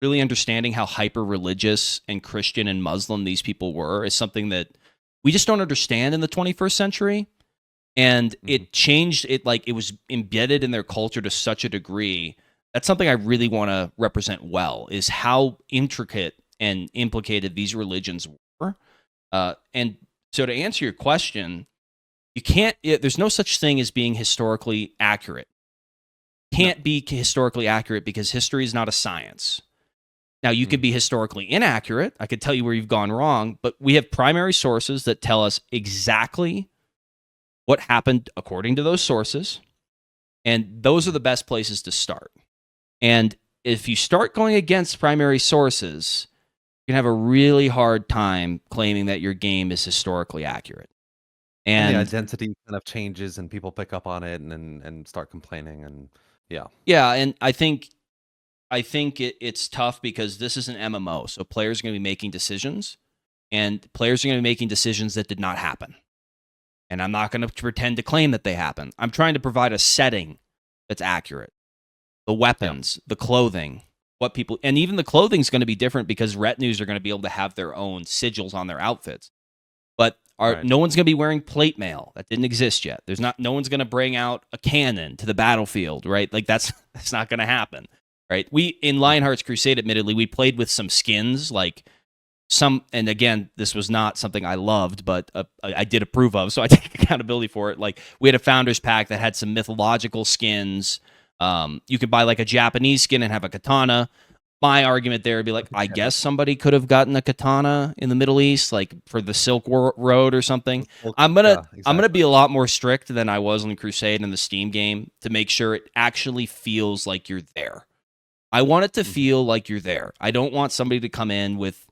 really understanding how hyper religious and Christian and Muslim these people were is something that we just don't understand in the 21st century. And it changed it, it was embedded in their culture to such a degree. That's something I really want to represent well, is how intricate and implicated these religions were. And so to answer your question, there's no such thing as being historically accurate. Can't be historically accurate because history is not a science. Now, you could be historically inaccurate. I could tell you where you've gone wrong, but we have primary sources that tell us exactly what happened according to those sources. And those are the best places to start. And if you start going against primary sources, you can have a really hard time claiming that your game is historically accurate. And the And identity kind of changes and people pick up on it and start complaining and yeah. yeah, and I think it's tough because this is an MMO, so players are going to be making decisions, and players are going to be making decisions that did not happen. and I'm not going to pretend to claim that they happen. I'm trying to provide a setting that's accurate. The weapons, the clothing, what people, and even the clothing's going to be different because retinues are going to be able to have their own sigils on their outfits. But no one's going to be wearing plate mail. That didn't exist yet. No one's going to bring out a cannon to the battlefield, right? Like that's not going to happen, right? We in Lionhearts Crusade, admittedly, we played with some skins, like and again, this was not something I loved, but I did approve of, so I take accountability for it. Like we had a founders pack that had some mythological skins. You could buy like a Japanese skin and have a katana. My argument there would be like, I guess somebody could have gotten a katana in the Middle East, like for the Silk Road or something. I'm gonna be a lot more strict than I was on Crusade in the Steam game to make sure it actually feels like you're there. I want it to feel like you're there. I don't want somebody to come in with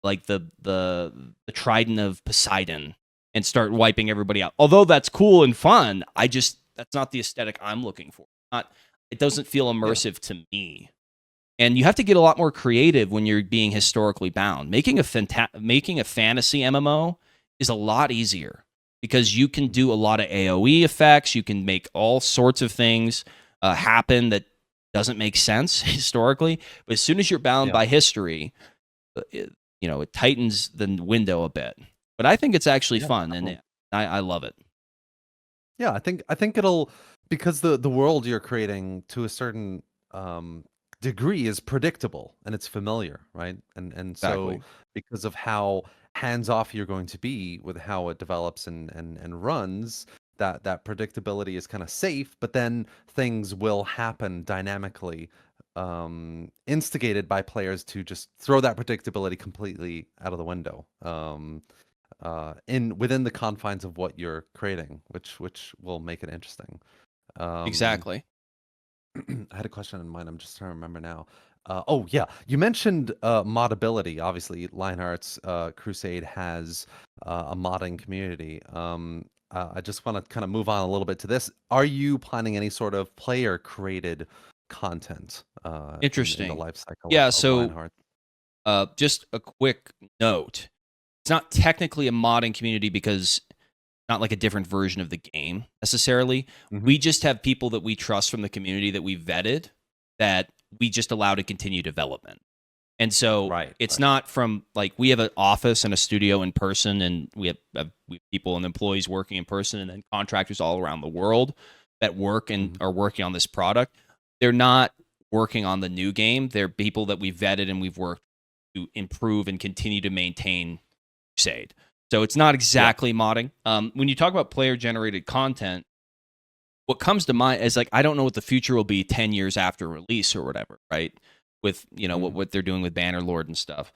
like the trident of Poseidon and start wiping everybody out. Although that's cool and fun, that's not the aesthetic I'm looking for. It doesn't feel immersive to me. And you have to get a lot more creative when you're being historically bound. Making a fantasy MMO is a lot easier because you can do a lot of AoE effects. You can make all sorts of things happen that doesn't make sense historically. But as soon as you're bound by history, it tightens the window a bit. But I think it's actually fun, and I love it. Yeah, I think it'll, because the world you're creating to a certain degree is predictable and it's familiar, right? And so because of how hands off you're going to be with how it develops and runs, that predictability is kind of safe, but then things will happen dynamically, instigated by players to just throw that predictability completely out of the window, within the confines of what you're creating, which will make it interesting. Exactly. I had a question in mind. I'm just trying to remember now. Oh yeah, you mentioned modability. Obviously, Lionhearts Crusade has a modding community. I just want to kind of move on a little bit to this. Are you planning any sort of player created content Interesting. in the life cycle of Lionhearts? Just a quick note. It's not technically a modding community because not like a different version of the game necessarily. We just have people that we trust from the community that we vetted that we just allow to continue development. And so it's not from like we have an office and a studio in person, and we have people and employees working in person, and then contractors all around the world that work and are working on this product. They're not working on the new game. They're people that we vetted and we've worked to improve and continue to maintain Crusade. So it's not exactly modding. When you talk about player-generated content, what comes to mind is like, I don't know what the future will be 10 years after release or whatever, right? With, what they're doing with Bannerlord and stuff.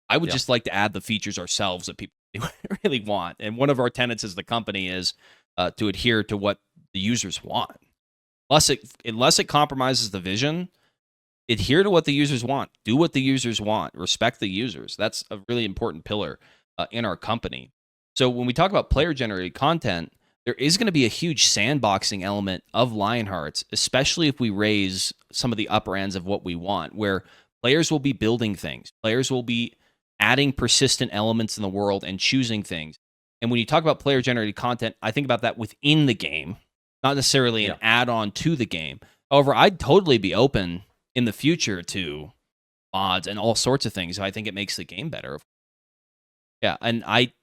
I would just like to add the features ourselves that people really want. And one of our tenets as the company is to adhere to what the users want. Unless it compromises the vision, adhere to what the users want. Do what the users want. Respect the users. That's a really important pillar in our company. So when we talk about player-generated content, there is going to be a huge sandboxing element of Lionhearts, especially if we raise some of the upper ends of what we want, where players will be building things. Players will be adding persistent elements in the world and choosing things. And when you talk about player-generated content, I think about that within the game, not necessarily an add-on to the game. However, I'd totally be open in the future to mods and all sorts of things. I think it makes the game better. Yeah, and I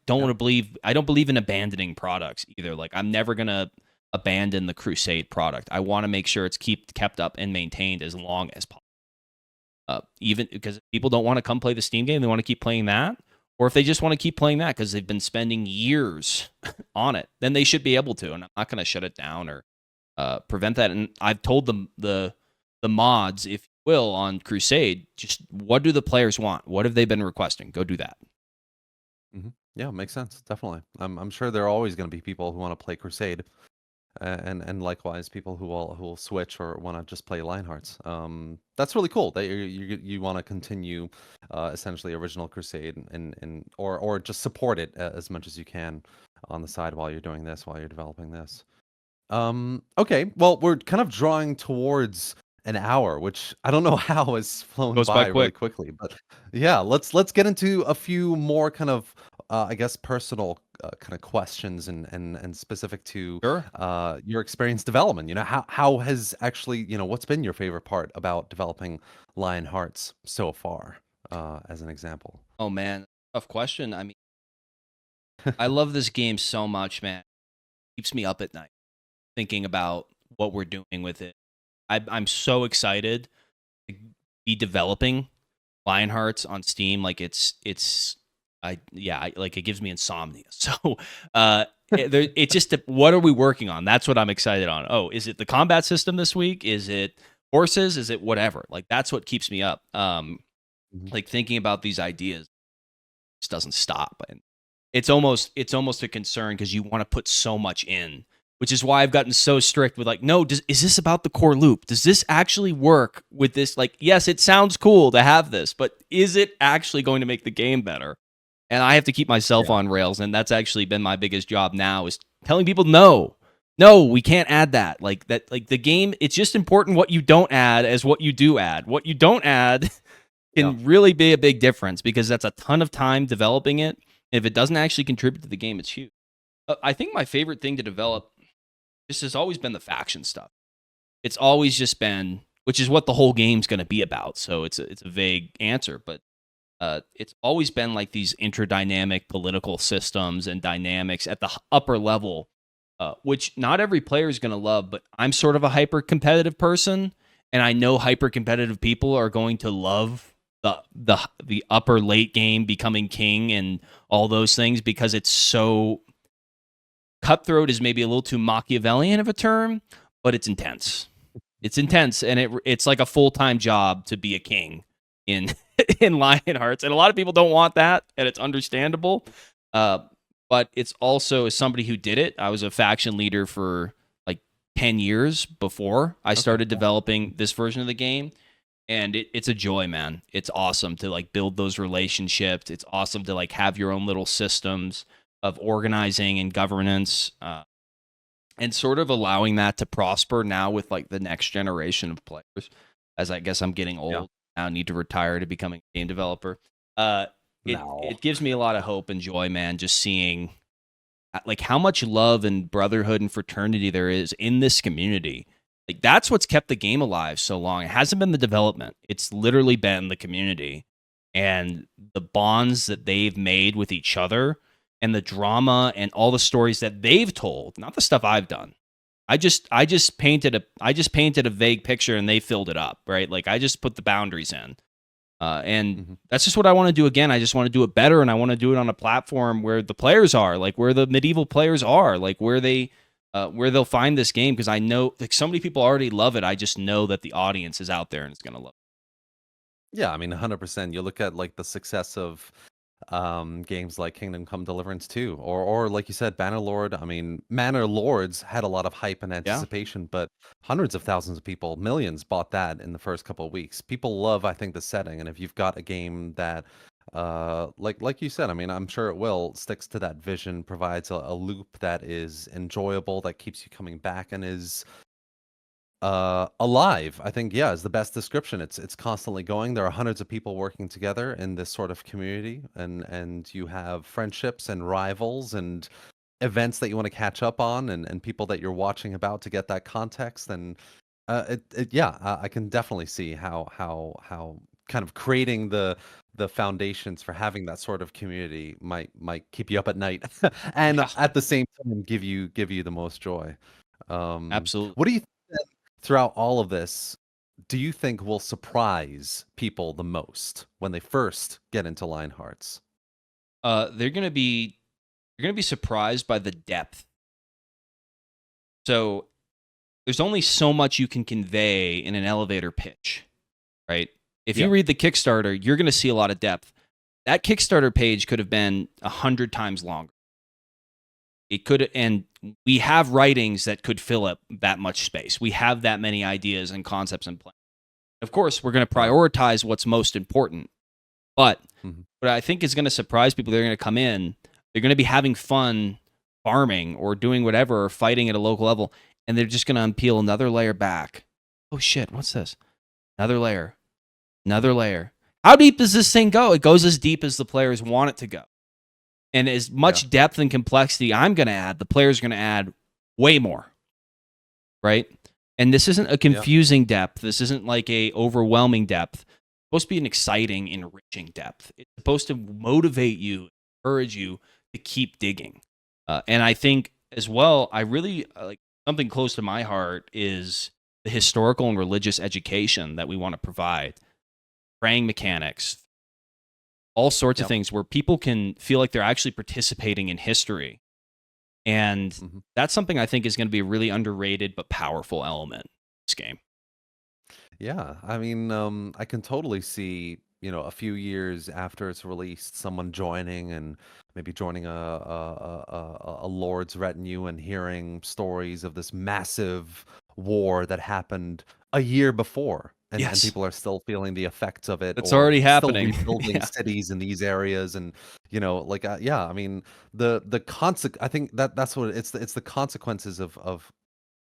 don't believe in abandoning products either. Like I'm never gonna abandon the Crusade product. I want to make sure it's kept up and maintained as long as possible. Even because if people don't want to come play the Steam game, they want to keep playing that, or if they just want to keep playing that because they've been spending years on it, then they should be able to. And I'm not going to shut it down or prevent that. And I've told them the mods, if you will, on Crusade, just what do the players want? What have they been requesting? Go do that. Yeah, makes sense. Definitely. I'm sure there are always going to be people who want to play Crusade, and likewise people who will switch or want to just play Lionhearts. That's really cool that you want to continue essentially original Crusade or just support it as much as you can on the side while you're doing this, while you're developing this. Okay, well, we're kind of drawing towards an hour, which I don't know how has flown Goes by really quickly, but yeah, let's get into a few more kind of I guess, personal kind of questions and specific to Sure. your experience development. How has actually, what's been your favorite part about developing Lionhearts so far, as an example? Oh man, tough question. I mean, I love this game so much, man. It keeps me up at night thinking about what we're doing with it. I'm so excited to be developing Lionhearts on Steam. Like like it gives me insomnia. So it just what are we working on? That's what I'm excited on. Oh, is it the combat system this week? Is it horses? Is it whatever? Like that's what keeps me up. Mhm. Like thinking about these ideas just doesn't stop, and it's almost a concern because you want to put so much in, which is why I've gotten so strict with like, no, is this about the core loop? Does this actually work with this? Like, yes, it sounds cool to have this, but is it actually going to make the game better? And I have to keep myself Yeah. on rails, and that's actually been my biggest job now is telling people no, we can't add that. Like that, like the game, it's just important what you don't add as what you do add. What you don't add Yeah. can really be a big difference because that's a ton of time developing it. If it doesn't actually contribute to the game, it's huge. I think my favorite thing to develop this has always been the faction stuff. It's always just been, which is what the whole game's going to be about. So it's a vague answer, but it's always been like these interdynamic political systems and dynamics at the upper level, which not every player is going to love. But I'm sort of a hyper competitive person, and I know hyper competitive people are going to love the upper late game becoming king and all those things because it's so cutthroat is maybe a little too Machiavellian of a term, but it's intense. It's intense, and it's like a full-time job to be a king in in Lionhearts, and a lot of people don't want that, and it's understandable. But it's also as somebody who did it, I was a faction leader for like 10 years before I Okay. started developing this version of the game. And it's a joy, man. It's awesome to like build those relationships. It's awesome to like have your own little systems of organizing and governance, and sort of allowing that to prosper now with like the next generation of players. As I guess I'm getting Yeah. old now, I need to retire to becoming a game developer. Uh, it No. it gives me a lot of hope and joy, man. Just seeing like how much love and brotherhood and fraternity there is in this community. Like that's what's kept the game alive so long. It hasn't been the development. It's literally been the community and the bonds that they've made with each other and the drama and all the stories that they've told, not the stuff I've done. I just painted a vague picture and they filled it up, right? Like I just put the boundaries in. And Mhm. that's just what I want to do again. I just want to do it better, and I want to do it on a platform where the players are, like where the medieval players are, like where they'll find this game. Because I know, like, so many people already love it. I just know that the audience is out there and is going to love Yeah, I mean, 100%. You look at like the success of games like Kingdom Come Deliverance 2, or like you said, Bannerlord. I mean, Manor Lords had a lot of hype and it. Yeah, anticipation, but hundreds of thousands of people, millions bought that in the first couple of weeks. People love, I think, the setting, and if you've got a game that like you said, I mean, I'm sure it will, sticks to that vision, provides a loop that is enjoyable, that keeps you coming back and is alive, I think, yeah, is the best description. It's constantly going. There are hundreds of people working together in this sort of community, and you have friendships and rivals and events that you want to catch up on, and people that you're watching about to get that context. And yeah, I can definitely see how kind of creating the foundations for having that sort of community might keep you up at night, and yeah, at the same time give you the most joy. absolutely. What do you think throughout all of this, do you think will surprise people the most when they first get into Lionhearts? They're gonna be surprised by the depth. So there's only so much you can convey in an elevator pitch, right? If you Yeah. read the Kickstarter, you're gonna see a lot of depth. That Kickstarter page could have been 100 times longer. It could, and we have writings that could fill up that much space. We have that many ideas and concepts in play. Of course, we're going to Yeah. prioritize what's most important. But Mhm. what I think is going to surprise people, they're going to come in, they're going to be having fun farming or doing whatever or fighting at a local level, and they're just going to unpeel another layer back. Oh shit, what's this? Another layer, another layer. How deep does this thing go? It goes as deep as the players want it to go. And as Yeah. much depth and complexity I'm going to add, the player's going to add way more, right? And this isn't a Yeah. confusing depth. This isn't like a overwhelming depth. It's supposed to be an exciting, enriching depth. It's supposed to motivate you, encourage you to keep digging. And I think as well, I really like something close to my heart is the historical and religious education that we want to provide, praying mechanics, all sorts of Yeah. things where people can feel like they're actually participating in history. And Mhm. that's something I think is going to be a really underrated but powerful element in this game. Yeah, I mean, I can totally see, a few years after it's released, someone joining and maybe joining a lord's retinue and hearing stories of this massive war that happened a year before, and Yes, people are still feeling the effects of it, it's or already still happening. rebuilding Yeah. cities in these areas, and like yeah, I mean, the I think that's what it's the consequences of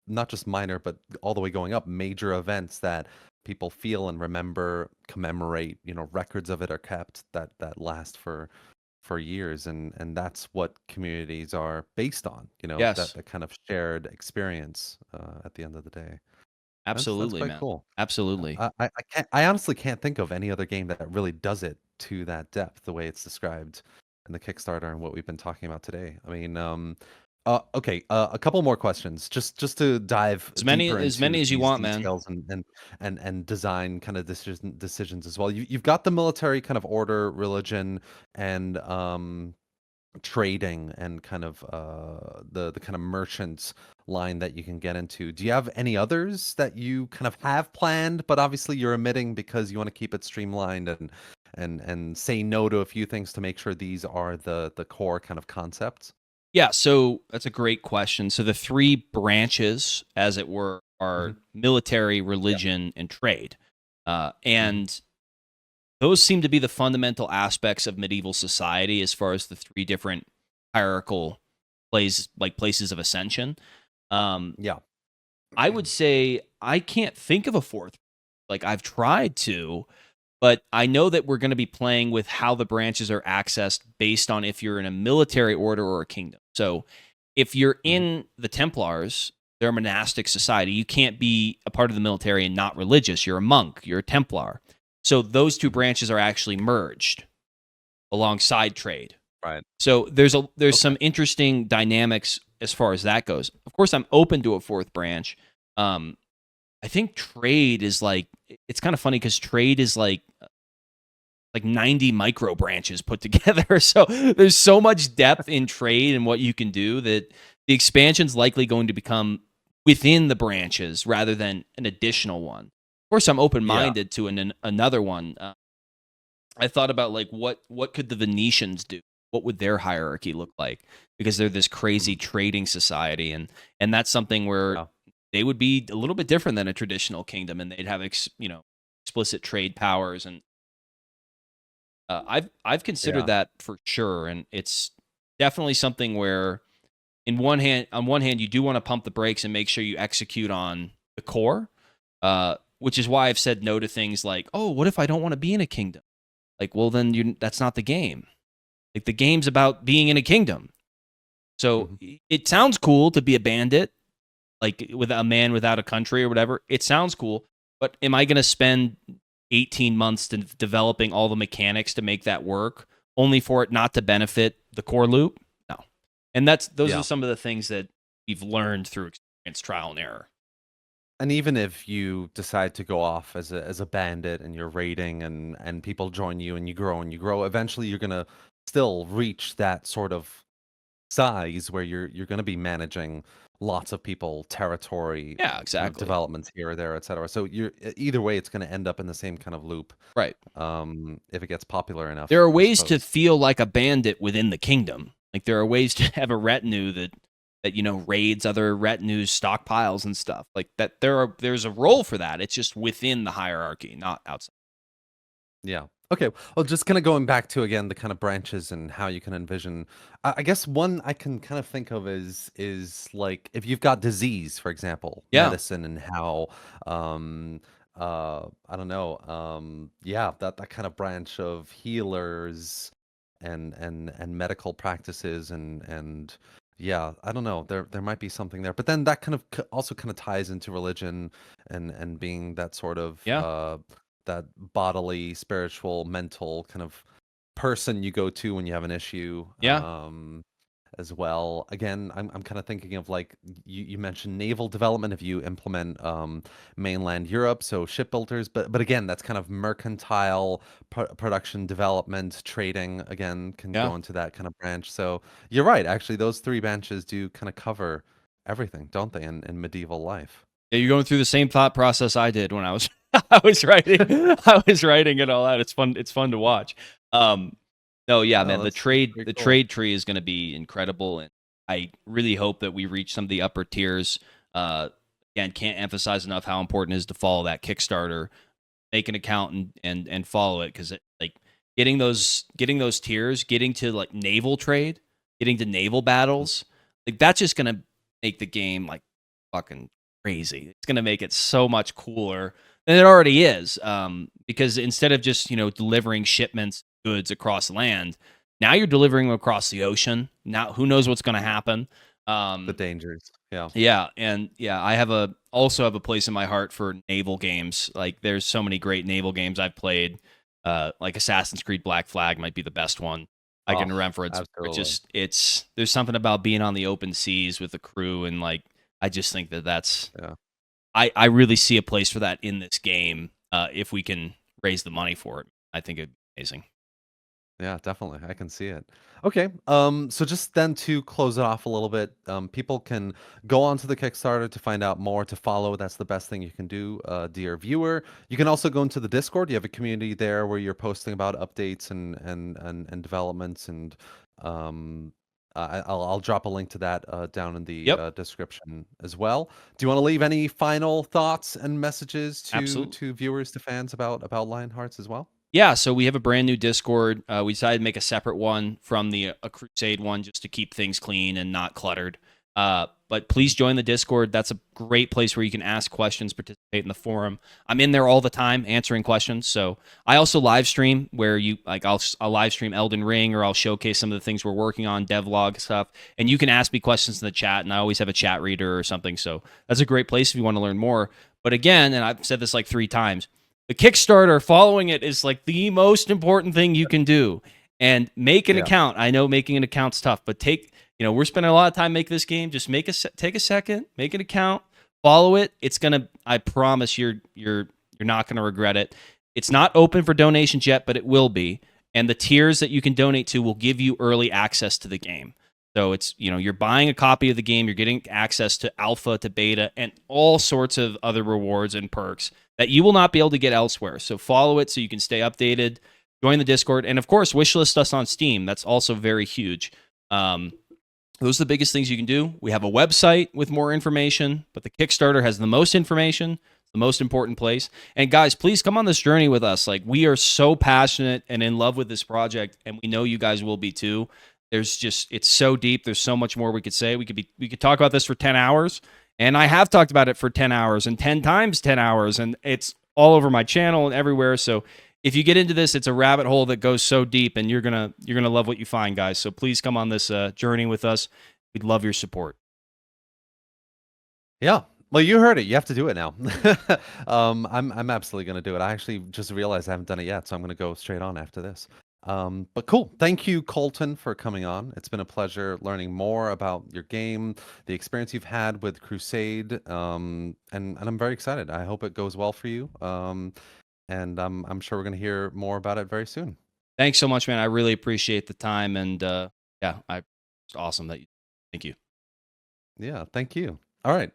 not just minor, but all the way going up, major events that people feel and remember, commemorate, records of it are kept that last for years, and that's what communities are based on, that Yes, that kind of shared experience at the end of the day. That's absolutely, quite man. cool. Absolutely. I honestly can't think of any other game that really does it to that depth the way it's described in the Kickstarter and what we've been talking about today. I mean, okay, a couple more questions, just to dive deeper As into many as you these want, man. details and design kind of decisions as well. You've got the military kind of order, religion, and trading and kind of the kind of merchants line that you can get into. Do you have any others that you kind of have planned, but obviously you're omitting because you want to keep it streamlined and say no to a few things to make sure these are the core kind of concepts? Yeah, so that's a great question. So the three branches, as it were, Hmm. are military, Yeah. religion, and trade. Hmm. And those seem to be the fundamental aspects of medieval society as far as the three different hierarchical places of ascension. Um, Yeah. I would say I can't think of a fourth. Like I've tried to, but I know that we're going to be playing with how the branches are accessed based on if you're in a military order or a kingdom. So if you're Hmm. in the Templars, they're a monastic society. You can't be a part of the military and not religious. You're a monk, you're a Templar. So those two Hmm. branches are actually merged alongside trade. Right. So there's Okay. some interesting dynamics as far as that goes. Of course, I'm open to a fourth branch. Um, I think trade is like it's kind of funny because trade is like 90 micro branches put together. So there's so much depth in trade and what you can do that the expansion's likely going to become within the branches rather than an additional one. Of course, I'm open Yeah. minded to another one. I thought about like what could the Venetians do? What would their hierarchy look like? Because they're this crazy Mhm. trading society, and that's something where Yeah. they would be a little bit different than a traditional kingdom, and they'd have explicit trade powers. And I've considered Yeah. that for sure, and it's definitely something where on one hand, you do want to pump the brakes and make sure you execute on the core, which is why I've said no to things like, oh, what if I don't want to be in a kingdom? Like, well, then that's not the game. Like the game's about being in a kingdom. So Mhm. it sounds cool to be a bandit, like with a man without a country or whatever. It sounds cool, but am I going to spend 18 months developing all the mechanics to make that work, only for it not to benefit the core loop? No. And those are Yeah. some of the things that we've learned through experience, trial and error. And even if you decide to go off as a bandit and you're raiding and people join you and you grow, eventually you're gonna still reach that sort of size where you're gonna be managing lots of people, territory, Yeah, exactly. developments here or there, etc. So either way, it's gonna end up in the same kind of loop, Right. if it gets popular There enough, are I ways to suppose. feel like a bandit within the kingdom. Like there are ways to have a retinue that raids other retinues, stockpiles and stuff. Like that there's a role for that. It's just within the hierarchy, not outside. Yeah. Okay. Well, just kind of going back to again the kind of branches and how you can envision. I guess one I can kind of think of is like if you've got disease, for example, Yeah. medicine and how I don't know, yeah, that kind of branch of healers. and medical practices and yeah, I don't know. There might be something there, but then that kind of also kind of ties into religion and being that sort of Yeah. that bodily, spiritual, mental kind of person you go to when you have an issue. Yeah. As well. Again, I'm kind of thinking of like you mentioned naval development if you implement mainland Europe, so shipbuilders, but again, that's kind of mercantile production development, trading again can Yeah. go into that kind of branch. So you're right, actually those three branches do kind of cover everything, don't they, in medieval life. Yeah, you're going through the same thought process I did when I was I was writing I was writing it all out. It's fun to watch. Um no, yeah, Oh, man, that's pretty the cool. trade tree is going to be incredible, and I really hope that we reach some of the upper tiers. Uh Again, can't emphasize enough how important it is to follow that Kickstarter, make an account and follow it, cuz like getting those tiers, getting to like naval trade, getting to naval battles, like that's just going to make the game like fucking crazy. It's going to make it so much cooler than it already is. Because instead of just, delivering shipments, goods across land, now you're delivering them across the ocean. Now, who knows what's going to happen? The Um, dangers. Yeah. yeah, and yeah, I also have a place in my heart for naval games. Like, there's so many great naval games I've played. Like Assassin's Creed Black Flag might be the best one I Oh, can remember. absolutely. It's there's something about being on the open seas with the crew, and like I just think that's Yeah. I really see a place for that in this game. If we can raise the money for it, I think it'd be amazing. Yeah, definitely. I can see it. Okay. So just then to close it off a little bit, people can go onto the Kickstarter to find out more, to follow. That's the best thing you can do, dear viewer. You can also go into the Discord. You have a community there where you're posting about updates and developments, and I'll drop a link to that down in the Yep, description as well. Do you want to leave any final thoughts and messages absolutely. to viewers, to fans about Lionhearts as well? Yeah, so we have a brand new Discord. We decided to make a separate one from the a Crusade one just to keep things clean and not cluttered. But please join the Discord. That's a great place where you can ask questions, participate in the forum. I'm in there all the time answering questions. So I also live stream where I'll live stream Elden Ring, or I'll showcase some of the things we're working on, devlog stuff, and you can ask me questions in the chat. And I always have a chat reader or something. So that's a great place if you want to learn more. But again, and I've said this like 3 times, the Kickstarter, following it is like the most important thing you can do. And make an Yeah. account. I know making an account's tough, but we're spending a lot of time making this game. Just take a second, make an account, follow it. It's gonna. I promise you're not gonna regret it. It's not open for donations yet, but it will be. And the tiers that you can donate to will give you early access to the game. So it's, you're buying a copy of the game, you're getting access to alpha, to beta, and all sorts of other rewards and perks that you will not be able to get elsewhere. So follow it so you can stay updated. Join the Discord, and of course, wishlist us on Steam. That's also very huge. Those are the biggest things you can do. We have a website with more information, but the Kickstarter has the most information, the most important place. And guys, please come on this journey with us. Like, we are so passionate and in love with this project, and we know you guys will be too. It's so deep. There's so much more we could say. We could talk about this for 10 hours. And I have talked about it for 10 hours and 10 times 10 hours. And it's all over my channel and everywhere. So if you get into this, it's a rabbit hole that goes so deep, and you're gonna love what you find, guys. So please come on this journey with us. We'd love your support. Yeah. Well, you heard it. You have to do it now. I'm absolutely gonna do it. I actually just realized I haven't done it yet, so I'm gonna go straight on after this. But cool. Thank you, Colton, for coming on. It's been a pleasure learning more about your game, the experience you've had with Crusade, and I'm very excited. I hope it goes well for you. And I'm sure we're gonna hear more about it very soon. Thanks so much, man. I really appreciate the time, and yeah, it's awesome that you. Thank you. Yeah, thank you. All right.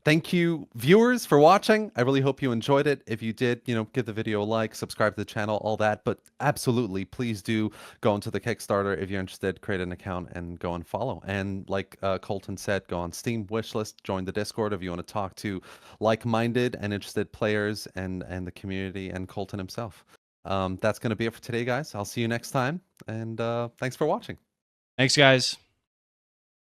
Thank you, viewers, for watching. I really hope you enjoyed it. If you did, give the video a like, subscribe to the channel, all that. But absolutely, please do go into the Kickstarter if you're interested, create an account, and go and follow. And like Colton said, go on Steam wishlist, join the Discord if you want to talk to like-minded and interested players and the community and Colton himself. That's going to be it for today, guys. I'll see you next time. And thanks for watching. Thanks, guys.